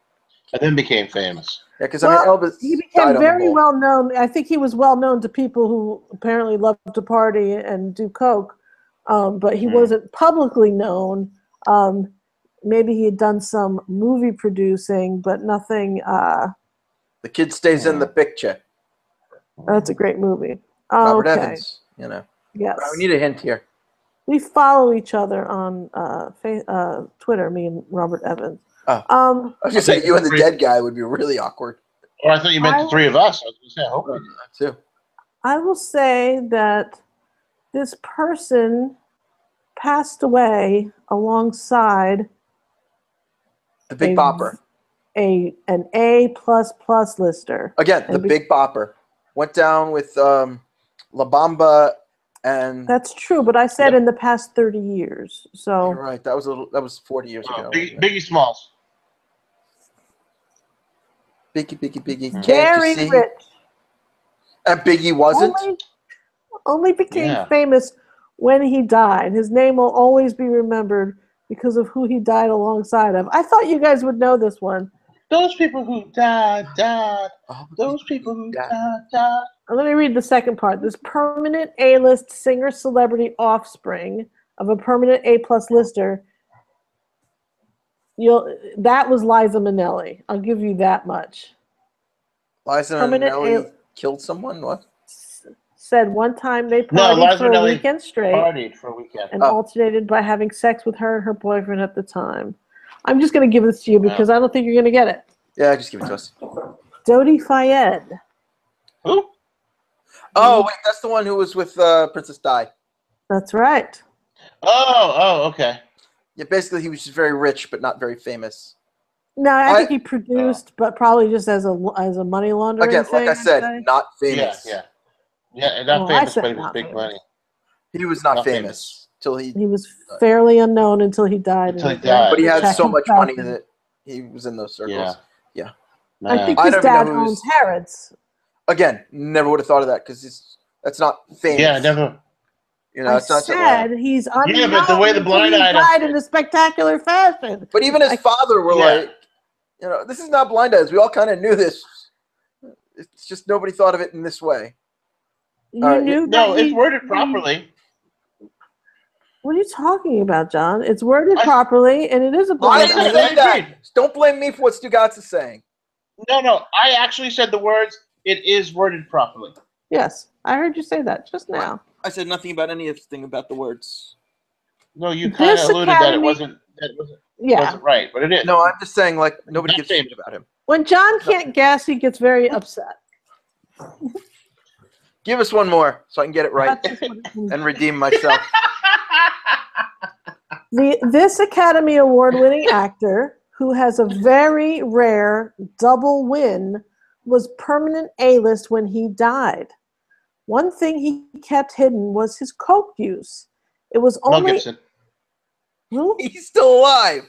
then became famous. yeah, because Well, Elvis he died became on the very whole. well known. I think he was well known to people who apparently loved to party and do coke, but he wasn't publicly known. Maybe he had done some movie producing, but nothing. The kid stays in the picture. That's a great movie. Robert Okay. Evans, Yes. We need a hint here. We follow each other on Twitter, me and Robert Evans. Oh. I was going to say, you and the dead guy would be really awkward. Or I thought you meant the three of us. I was going to say, I hope we did. Too. I will say that this person passed away alongside The Big Bopper. An A++ lister. Again, the Big Bopper. Went down with La Bamba and... That's true, but I said in the past 30 years. So you're right. That was 40 years ago. Biggie Smalls. Biggie. Can't very you see? rich. And Biggie wasn't? Only became famous when he died. His name will always be remembered because of who he died alongside of. I thought you guys would know this one. Those people who died. Those people who died. Let me read the second part. This permanent A-list singer celebrity offspring of a permanent A+ lister. That was Liza Minnelli. I'll give you that much. Liza Minnelli killed someone? What? Said one time they partied for a weekend straight. Partied for a weekend. And alternated by having sex with her and her boyfriend at the time. I'm just going to give this to you because I don't think you're going to get it. Yeah, just give it to us. Dodi Fayed. Who? Oh, wait, that's the one who was with Princess Di. That's right. Oh, okay. Yeah, basically he was just very rich but not very famous. No, I think he produced, but probably just as a money laundering thing. Again, like I said, not famous. Yeah, not famous, but he was big money. He was not famous till he was fairly unknown until he died. But he had so much money that he was in those circles. Yeah. I think his dad owns Harrods. Again, never would have thought of that because that's not famous. Yeah, never. It's not sad. He's unknown. Yeah, but the way the blind eye died in a spectacular fashion. But even his father were like, this is not Blind Eyes. We all kind of knew this. It's just nobody thought of it in this way. You knew no, it's worded properly. What are you talking about, John? It's worded properly, and it is a blind eye. I didn't say that. Don't blame me for what Stugots is saying. No. I actually said the words, it is worded properly. Yes, I heard you say that just now. I said nothing about anything about the words. No, you kind of alluded that it wasn't right, but it is. No, I'm just saying, like, nobody gives a shit about him. When John can't guess, he gets very upset. Give us one more so I can get it right and redeem myself. This Academy Award-winning actor, who has a very rare double win, was permanent A-list when he died. One thing he kept hidden was his coke use. It was only... Mel Gibson. Who? He's still alive.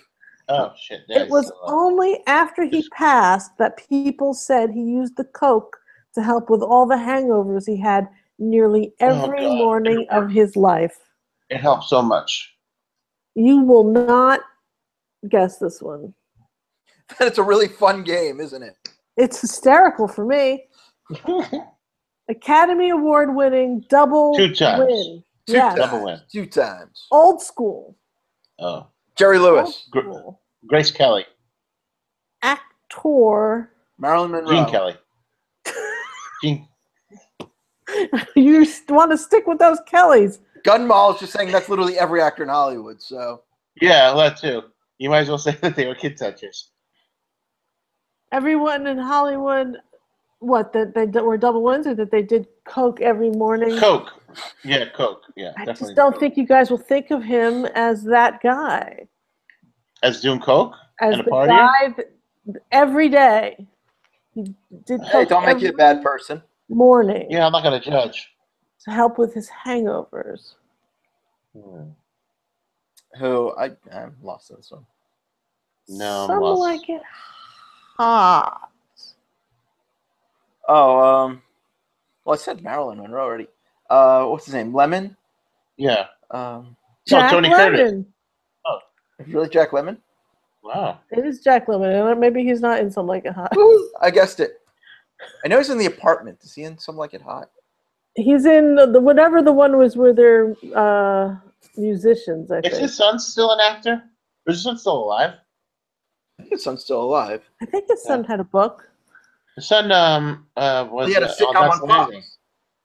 Oh, shit. Yeah, it was only after he passed that people said he used the coke to help with all the hangovers he had nearly every morning of his life. It helped so much. You will not guess this one. It's a really fun game, isn't it? It's hysterical for me. Academy Award winning double win. Double win. 2 times. Old school. Oh. Jerry Lewis. Grace Kelly. Actor. Marilyn Monroe. Gene Kelly. You want to stick with those Kellys. Gunmall is just saying that's literally every actor in Hollywood, so. Yeah, that too. You might as well say that they were kid touchers. Everyone in Hollywood, what, that they were double wins or that they did coke every morning? Coke. Yeah, coke. Yeah, I just don't think you guys will think of him as that guy. As doing coke? As and the guy that every day he did coke. Hey, don't make you a bad person. Morning. Yeah, I'm not going to judge. To help with his hangovers. Who? I'm lost in this one. No, Some lost. like it hot. Oh, Well, I said Marilyn Monroe already. What's his name? Lemon? Yeah. Um, Jack Tony Curtis. Lemmon. really Jack Lemmon? Wow. It is Jack Lemmon. Maybe he's not in Some Like It Hot. I guessed it. I know he's in The Apartment. Is he in Some Like It Hot? He's in the whatever the one was where they're musicians, I Is think. his son still an actor? Or is his son still alive? I think his son's still alive. I think his son had a book. His son was He had a on sitcom Knots on Landing. Fox.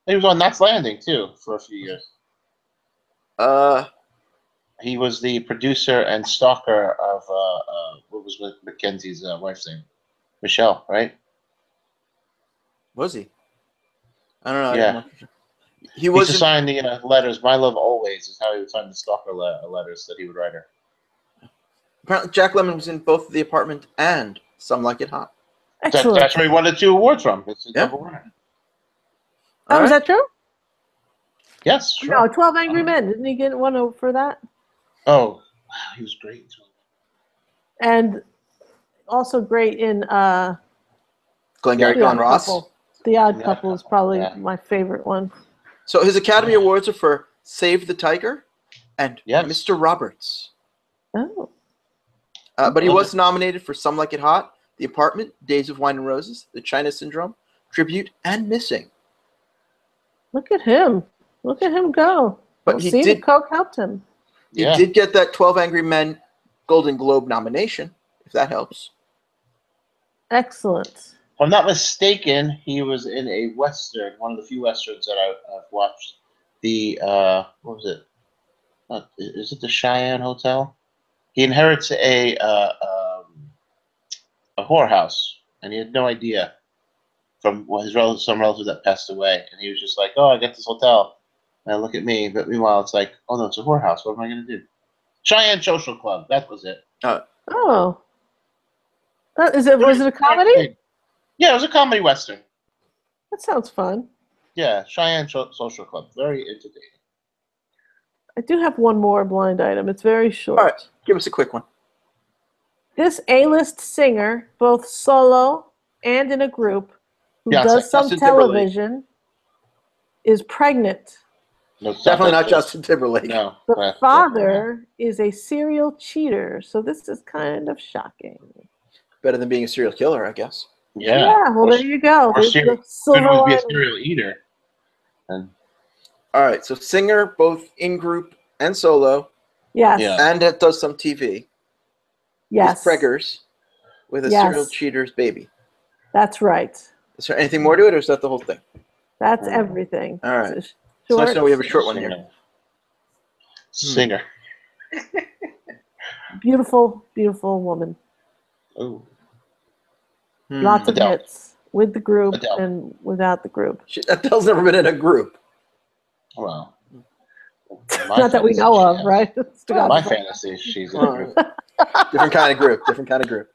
He was on Knots Landing too for a few years. He was the producer and stalker of what was Mackenzie's wife's name, Michelle, right? Was he? I don't know. Yeah. He was He used to sign the letters. My love always is how he would sign the stalker letters that he would write her. apparently Jack Lemmon was in both The Apartment and Some Like It Hot. Excellent. That's where he won the 2 awards from. It's Yeah. number 1. Oh, All is right. that true? Yes, sure. No, 12 Angry Men. Didn't he get one for that? Oh, wow, he was great. And also great in Glengarry The Glen Odd Ross. Couple. The Odd The Odd Couple is Couple, probably yeah. my favorite one. So his Academy Awards are for Save the Tiger and Yes. Mr. Roberts. Oh. But he was nominated for Some Like It Hot, The Apartment, Days of Wine and Roses, The China Syndrome, Tribute, and Missing. Look at him. Look at him go. But Well, he see, did- the Coke helped him. He Yeah. did get that 12 Angry Men Golden Globe nomination, if that helps. Excellent. If I'm not mistaken, he was in a Western, one of the few Westerns that I've watched. The, what was it? Is it the Cheyenne Hotel? He inherits a whorehouse, and he had no idea from his relative, some relative that passed away. And he was just like, oh, I got this hotel. And look at me. But meanwhile, it's like, oh, no, it's a whorehouse. What am I going to do? Cheyenne Social Club. That was it. Oh. Was it a comedy? Yeah, it was a comedy Western. That sounds fun. Yeah, Cheyenne Social Club. Very entertaining. I do have one more blind item. It's very short. All right, give us a quick one. This A-list singer, both solo and in a group, who Beyonce. does some Justin Timberlake. television, is pregnant. No, it's Definitely not that. Justin Timberlake. No. The father is a serial cheater, so this is kind of shocking. Better than being a serial killer, I guess. Yeah. Well, there you go. Or There's serial- the Could silver always be a lining. serial eater. And All right, so singer, both in group and solo, Yes. Yeah. and that does some TV. Yes. Is preggers with a Yes. serial cheater's baby. That's right. Is there anything more to it, or is that the whole thing? That's everything. All right. It's So short. nice to know we have a short one here. Singer. Beautiful, beautiful woman. Oh. Lots of Adele. hits with the group Adele. and without the group. Adele's never been in a group. Well. Not that we know of, right? Well, my fantasy is she's in a group. Different kind of group. Different kind of group.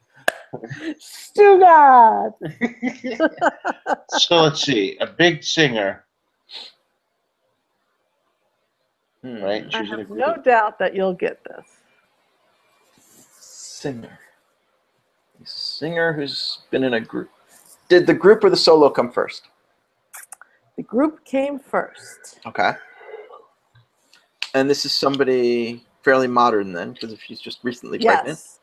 Stugots. So let's see. A big singer, right? I She's in a have group. no doubt that you'll get this. Singer. A singer who's been in a group. Did the group or the solo come first? The group came first. Okay. And this is somebody fairly modern then, because if she's just recently pregnant. Yes.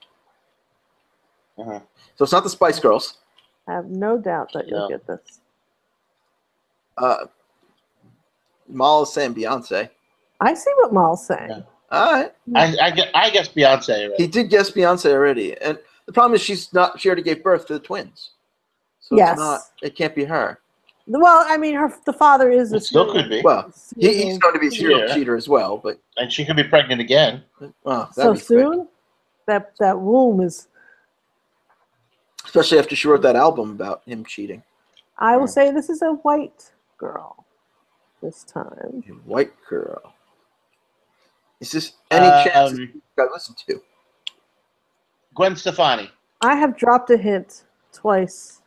Uh-huh. So it's not the Spice Girls. I have no doubt that you'll No. get this. Mal is saying Beyonce. I see what Mal's saying. Yeah. All right. I guess Beyonce. Right? He did guess Beyonce already. And the problem is she already gave birth to the twins. So Yes. it can't be her. Well, I mean, the father is a It still could be. Well, he's going to be a serial Yeah. cheater as well, but And she could be pregnant again. well, so that'd be quick. soon. That womb is. Especially after she wrote that album about him cheating. I will say this is a white girl. This time. A white girl. Is this any chance that you got to listen to? Gwen Stefani. I have dropped a hint twice,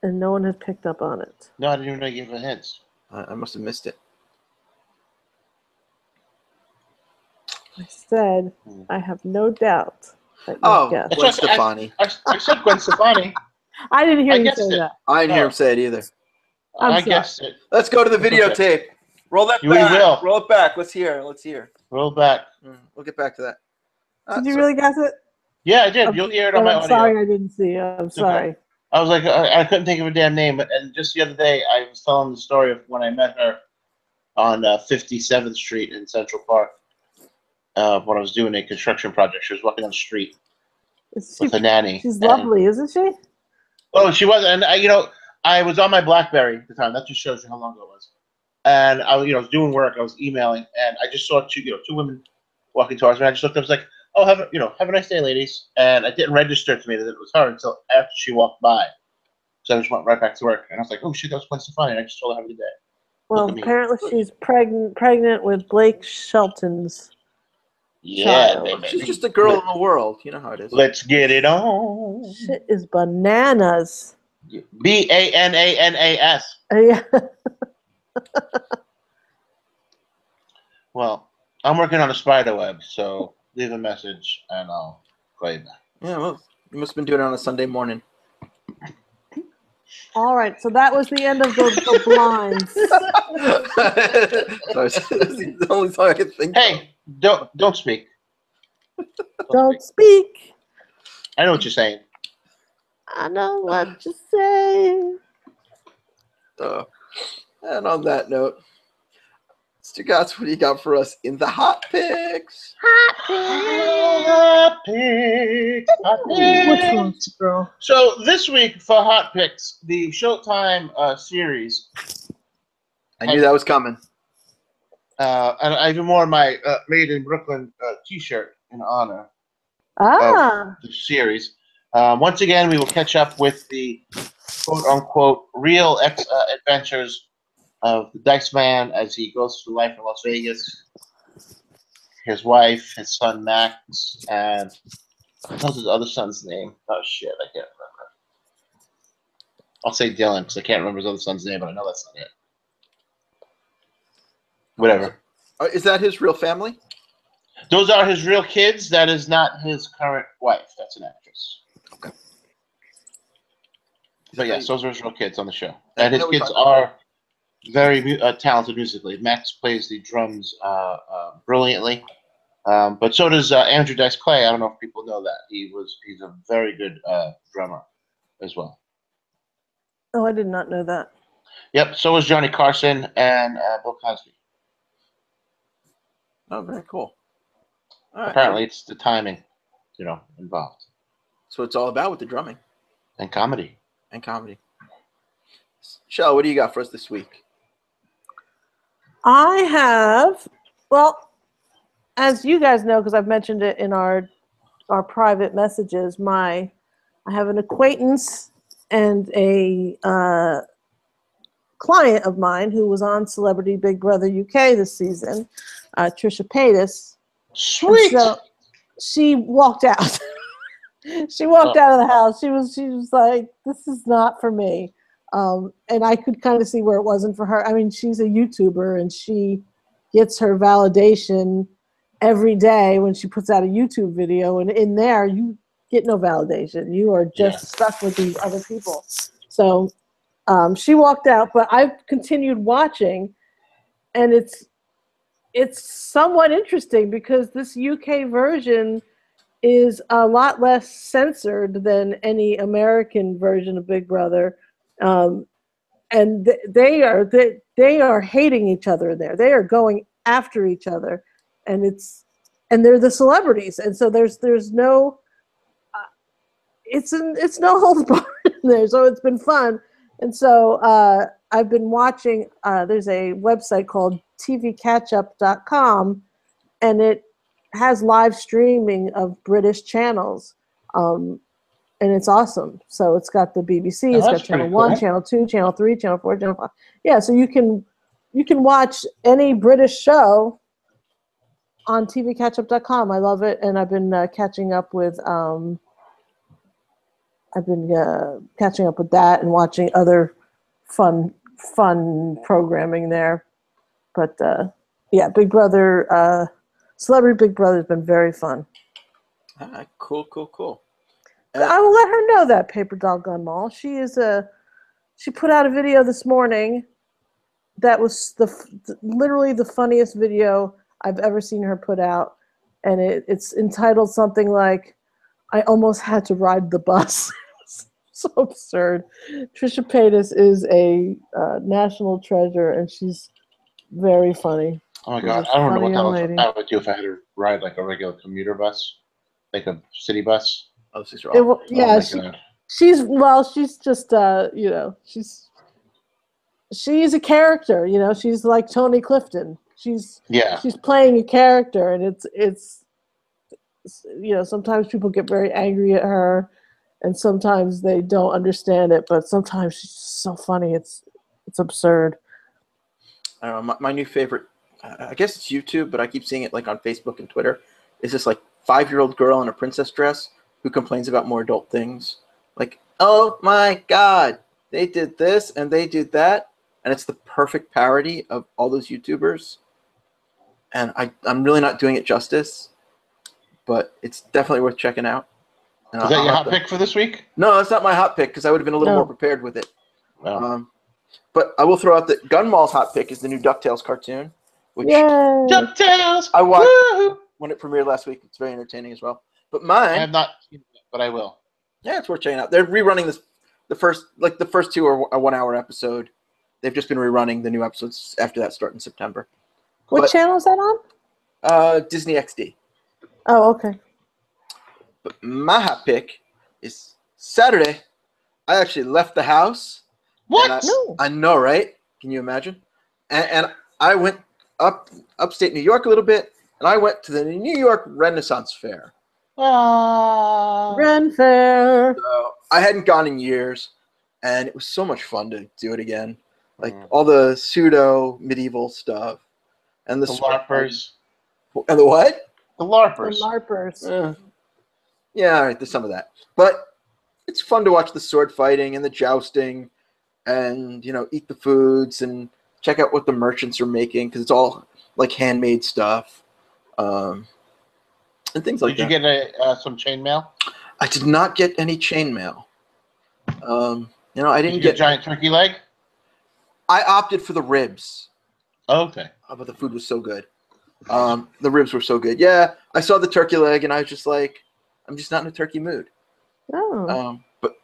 and no one has picked up on it. No, I didn't even know you gave her hints. I must have missed it. I said I have no doubt that you Oh, guessed. Gwen Stefani. I said Gwen Stefani. I didn't hear I you guessed say it. that. I didn't hear Oh. him say it either. I'm I sorry. guessed it. Let's go to the It's videotape. Roll that We back. will. Roll it back. Let's hear. Roll back. We'll get back to that. Did you really guess it? Yeah, I did. You'll hear it on my I'm audio. sorry I didn't see it. I'm sorry. Okay. I was like, I couldn't think of a damn name. And just the other day, I was telling the story of when I met her on 57th Street in Central Park when I was doing a construction project. She was walking on the street with a nanny. She's lovely, isn't she? Oh, she was. And, I was on my BlackBerry at the time. That just shows you how long ago it was. And I was doing work. I was emailing. And I just saw two women walking towards me. I just looked up. I was like, oh, have a nice day, ladies. And it didn't register to me that it was her until after she walked by. So I just went right back to work. And I was like, oh, shit, that was Gwen Stefani. And I just told her, have a good day. Well, apparently she's pregnant with Blake Shelton's child. Baby. She's just a girl in the world. You know how it is. Let's get it on. Shit is bananas. BANANAS. Yeah. Well, I'm working on a spider web, so leave a message and I'll call you back. Yeah, well, you must have been doing it on a Sunday morning. All right, so that was the end of the blinds. Sorry, that's the only song I could think of. Hey, don't speak. Don't speak. I know what you're saying. I know what you're saying. And on that note, Stugots, what do you got for us in the hot picks? Hot picks. Which ones, girl? So this week for hot picks, the Showtime series. I knew that was coming. And I even wore my Made in Brooklyn T-shirt in honor of the series. Once again, we will catch up with the quote-unquote real adventures of the Dice Man as he goes through life in Las Vegas. His wife, his son Max, and what's his other son's name? Oh shit, I can't remember. I'll say Dylan because I can't remember his other son's name, but I know that's not it. Whatever. Is that his real family? Those are his real kids. That is not his current wife. That's an actress. Okay. But yes, those are his real kids on the show. And his kids are very talented musically. Max plays the drums brilliantly. But so does Andrew Dice Clay. I don't know if people know that. He's a very good drummer as well. Oh, I did not know that. Yep, so is Johnny Carson and Bill Cosby. Oh, very cool. All right. Apparently it's the timing, involved. So it's all about with the drumming. And comedy. Shelle, what do you got for us this week? I have, well, as you guys know, because I've mentioned it in our private messages, I have an acquaintance and a client of mine who was on Celebrity Big Brother UK this season, Trisha Paytas. Sweet. And so she walked out. She walked out of the house. She was like, "This is not for me." And I could kind of see where it wasn't for her. I mean, she's a YouTuber and she gets her validation every day when she puts out a YouTube video. And in there, you get no validation. You are just stuck with these other people. So she walked out, but I've continued watching, and it's somewhat interesting because this UK version is a lot less censored than any American version of Big Brother. And they are hating each other in there. They are going after each other, and they're the celebrities, and so there's no it's no holds barred in there. So it's been fun, and so I've been watching. There's a website called tvcatchup.com, and it has live streaming of British channels. And it's awesome. So it's got the BBC, it's got Channel 1, Channel 2, Channel 3, Channel 4, Channel 5. Yeah, so you can watch any British show on tvcatchup.com. I love it, and I've been catching up with that and watching other fun programming there. But yeah, Big Brother, Celebrity Big Brother has been very fun. All right, cool. I will let her know that, Paper Doggone Mall. She is a she put out a video this morning that was literally the funniest video I've ever seen her put out, and it's entitled something like, "I almost had to ride the bus." So absurd. Trisha Paytas is a national treasure, and she's very funny. Oh my She's god, a I don't know funny what the young hell lady. I would do if I had to ride like a regular commuter bus, like a city bus. Oh, these are all. Yeah, Oh my god. she's just she's a character, she's like Tony Clifton. She's Yeah. playing a character, and it's sometimes people get very angry at her, and sometimes they don't understand it, but sometimes she's just so funny. It's absurd. I don't know. My new favorite, I guess it's YouTube, but I keep seeing it like on Facebook and Twitter. Is this like 5-year-old girl in a princess dress who complains about more adult things? Like, oh my God, they did this and they did that. And it's the perfect parody of all those YouTubers. And I'm really not doing it justice, but it's definitely worth checking out. And Is that your hot pick for this week? No, that's not my hot pick because I would have been a little more prepared with it. Oh. But I will throw out that Gunmall's hot pick is the new DuckTales cartoon. Which Yay! DuckTales! I watched Woo! when it premiered last week. It's very entertaining as well. But I mine, have not seen it, but I will. yeah, it's worth checking out. They're rerunning this. The first two are a 1-hour episode. They've just been rerunning the new episodes after that start in September. What channel is that on? Disney XD. Oh, okay. But my hot pick is Saturday. I actually left the house. What? No. I know, right? Can you imagine? And I went upstate New York a little bit, and I went to the New York Renaissance Fair. Ren Fair. So I hadn't gone in years, and it was so much fun to do it again. Like all the pseudo medieval stuff, and the LARPers. And the what? The LARPers. The LARPers. Yeah, all right, there's some of that. But it's fun to watch the sword fighting and the jousting and, eat the foods and check out what the merchants are making because it's all, like, handmade stuff and things like that. Did you get some chainmail? I did not get any chainmail. I didn't get a giant turkey leg? I opted for the ribs. Oh, okay. But the food was so good. The ribs were so good. Yeah, I saw the turkey leg, and I was just like, I'm just not in a turkey mood. Oh. But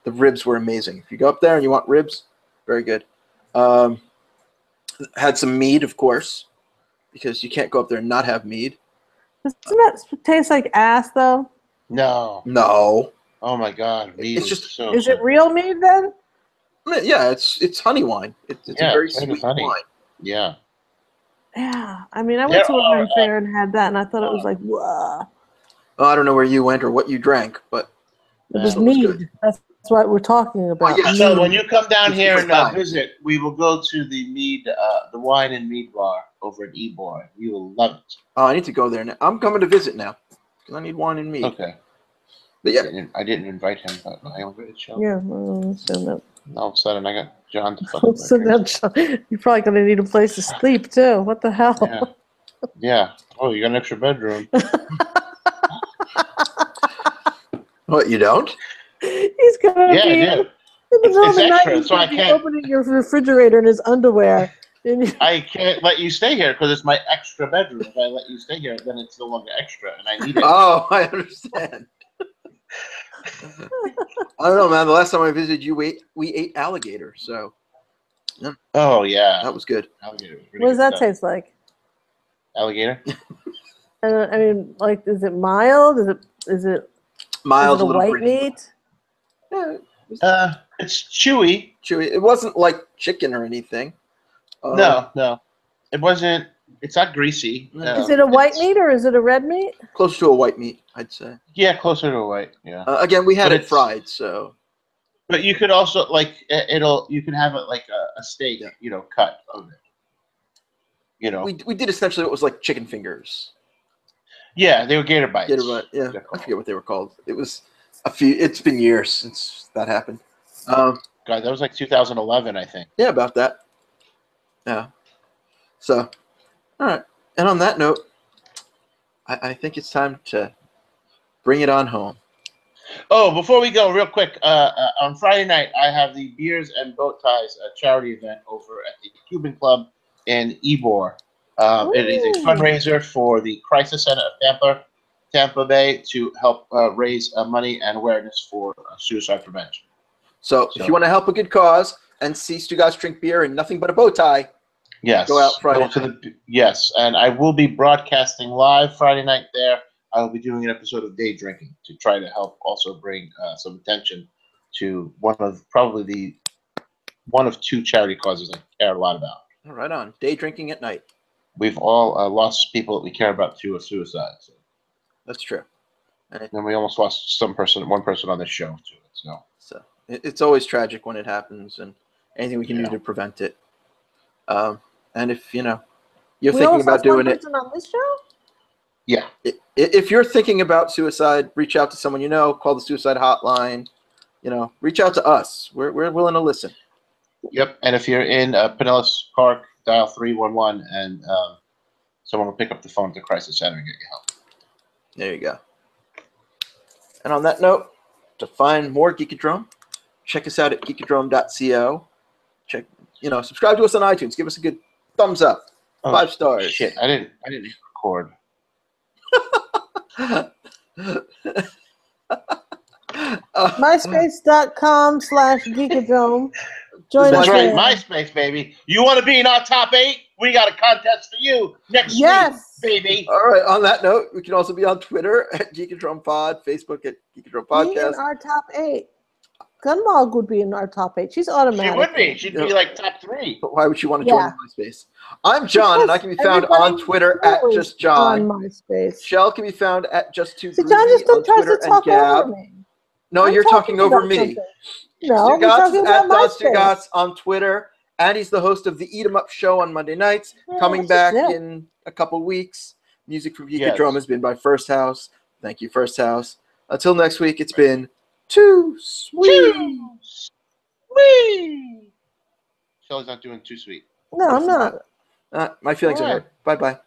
the ribs were amazing. If you go up there and you want ribs, very good. Had some mead, of course, because you can't go up there and not have mead. Doesn't that taste like ass, though? No. No. Oh my God, mead It's is just- so. Is it real mead, then? I mean, yeah, it's honey wine. It's a very it's made of sweet honey. wine. Yeah. Yeah. I mean, I went to a wine fair and had that, and I thought it was like, whoa. Well, I don't know where you went or what you drank, but It was still was mead. good. That's what we're talking about. yeah, So mead. when you come down It's here and different times. visit, we will go to the mead, the wine and mead bar over at Ebor. You will love it. Oh, I need to go there now. I'm coming to visit now because I need wine and mead. Okay. But yeah, I didn't invite him, but I invited Shelle. Yeah. Well, so that. All of a sudden, I got John to fucking So you're probably going to need a place to sleep, too. What the hell? Yeah. Yeah. Oh, you got an extra bedroom. what you don't? He's going to Yeah, be I do. in the middle of the night. extra, He's so I gonna be can't- opening your refrigerator in his underwear. I can't let you stay here because it's my extra bedroom. If I let you stay here, then it's no longer extra, and I need it. Oh, I understand. I don't know, man. The last time I visited you, we ate alligator, so Oh yeah, that was good. alligator. Was What does that taste like? Alligator. I mean, like, is it mild? Is it Mild, a little white green. meat? Yeah, it was It's chewy. chewy. It wasn't like chicken or anything. No, it wasn't. It's not greasy. Is it a white it's- meat or is it a red meat? Close to a white meat, I'd say. Yeah, closer to a white. Yeah, Again, we had But it it's- fried, so but you could also you can have it like a steak, Yeah. cut of it. we did essentially what was like chicken fingers. Yeah, they were gator bites. Gator butt, yeah, They're I called. forget what they were called. It was it's been years since that happened. God, that was like 2011, I think. Yeah, about that. Yeah. So, all right. And on that note, I think it's time to bring it on home. Oh, before we go, real quick, on Friday night, I have the Beers and Boat Ties charity event over at the Cuban Club in Ybor. It is a fundraiser for the Crisis Center of Tampa Bay, to help raise money and awareness for suicide prevention. So if you want to help a good cause and see Stugots drink beer and nothing but a bow tie, yes, go out Friday night. Yes, and I will be broadcasting live Friday night there. I will be doing an episode of Day Drinking to try to help also bring some attention to one of two charity causes I care a lot about. Right on. Day drinking at night. We've all lost people that we care about to a suicide. So. That's true. And we almost lost one person on this show to it. So it's always tragic when it happens, and anything we can do to prevent it. And if you're thinking about doing it on this show. Yeah. If you're thinking about suicide, reach out to someone you know. Call the suicide hotline. Reach out to us. We're willing to listen. Yep. And if you're in Pinellas Park, dial 311, and someone will pick up the phone at the Crisis Center and get you help. There you go. And on that note, to find more Geekodrome, check us out at geekodrome.co. Subscribe to us on iTunes. Give us a good thumbs up. 5 stars. Shit, I didn't hit record. MySpace.com/Geekodrome. Join That's us right, there. MySpace, baby. You want to be in our top 8? We got a contest for you next week, baby. All right. On that note, we can also be on Twitter at Geekodrome Pod, Facebook at Geekodrome Podcast. Be in our top 8. Gunmog would be in our top 8. She's automatic. She would be. She'd be like top 3. But why would she want to join MySpace? I'm John, and I can be found on Twitter at Just John. On MySpace. Shelle can be found at Just Too So John just on tries Twitter to talk and Gab. over me. No, you're talking over me. Something. No, we're Stugots talking at about Don MySpace. Stugots on Twitter, and he's the host of the Eat 'em Up show on Monday nights. Coming back in a couple weeks. Music from Geekodrome has been by First House. Thank you, First House. Until next week, it's been too sweet. Shelly's not doing too sweet. No, I'm not. My feelings are hurt. Bye-bye.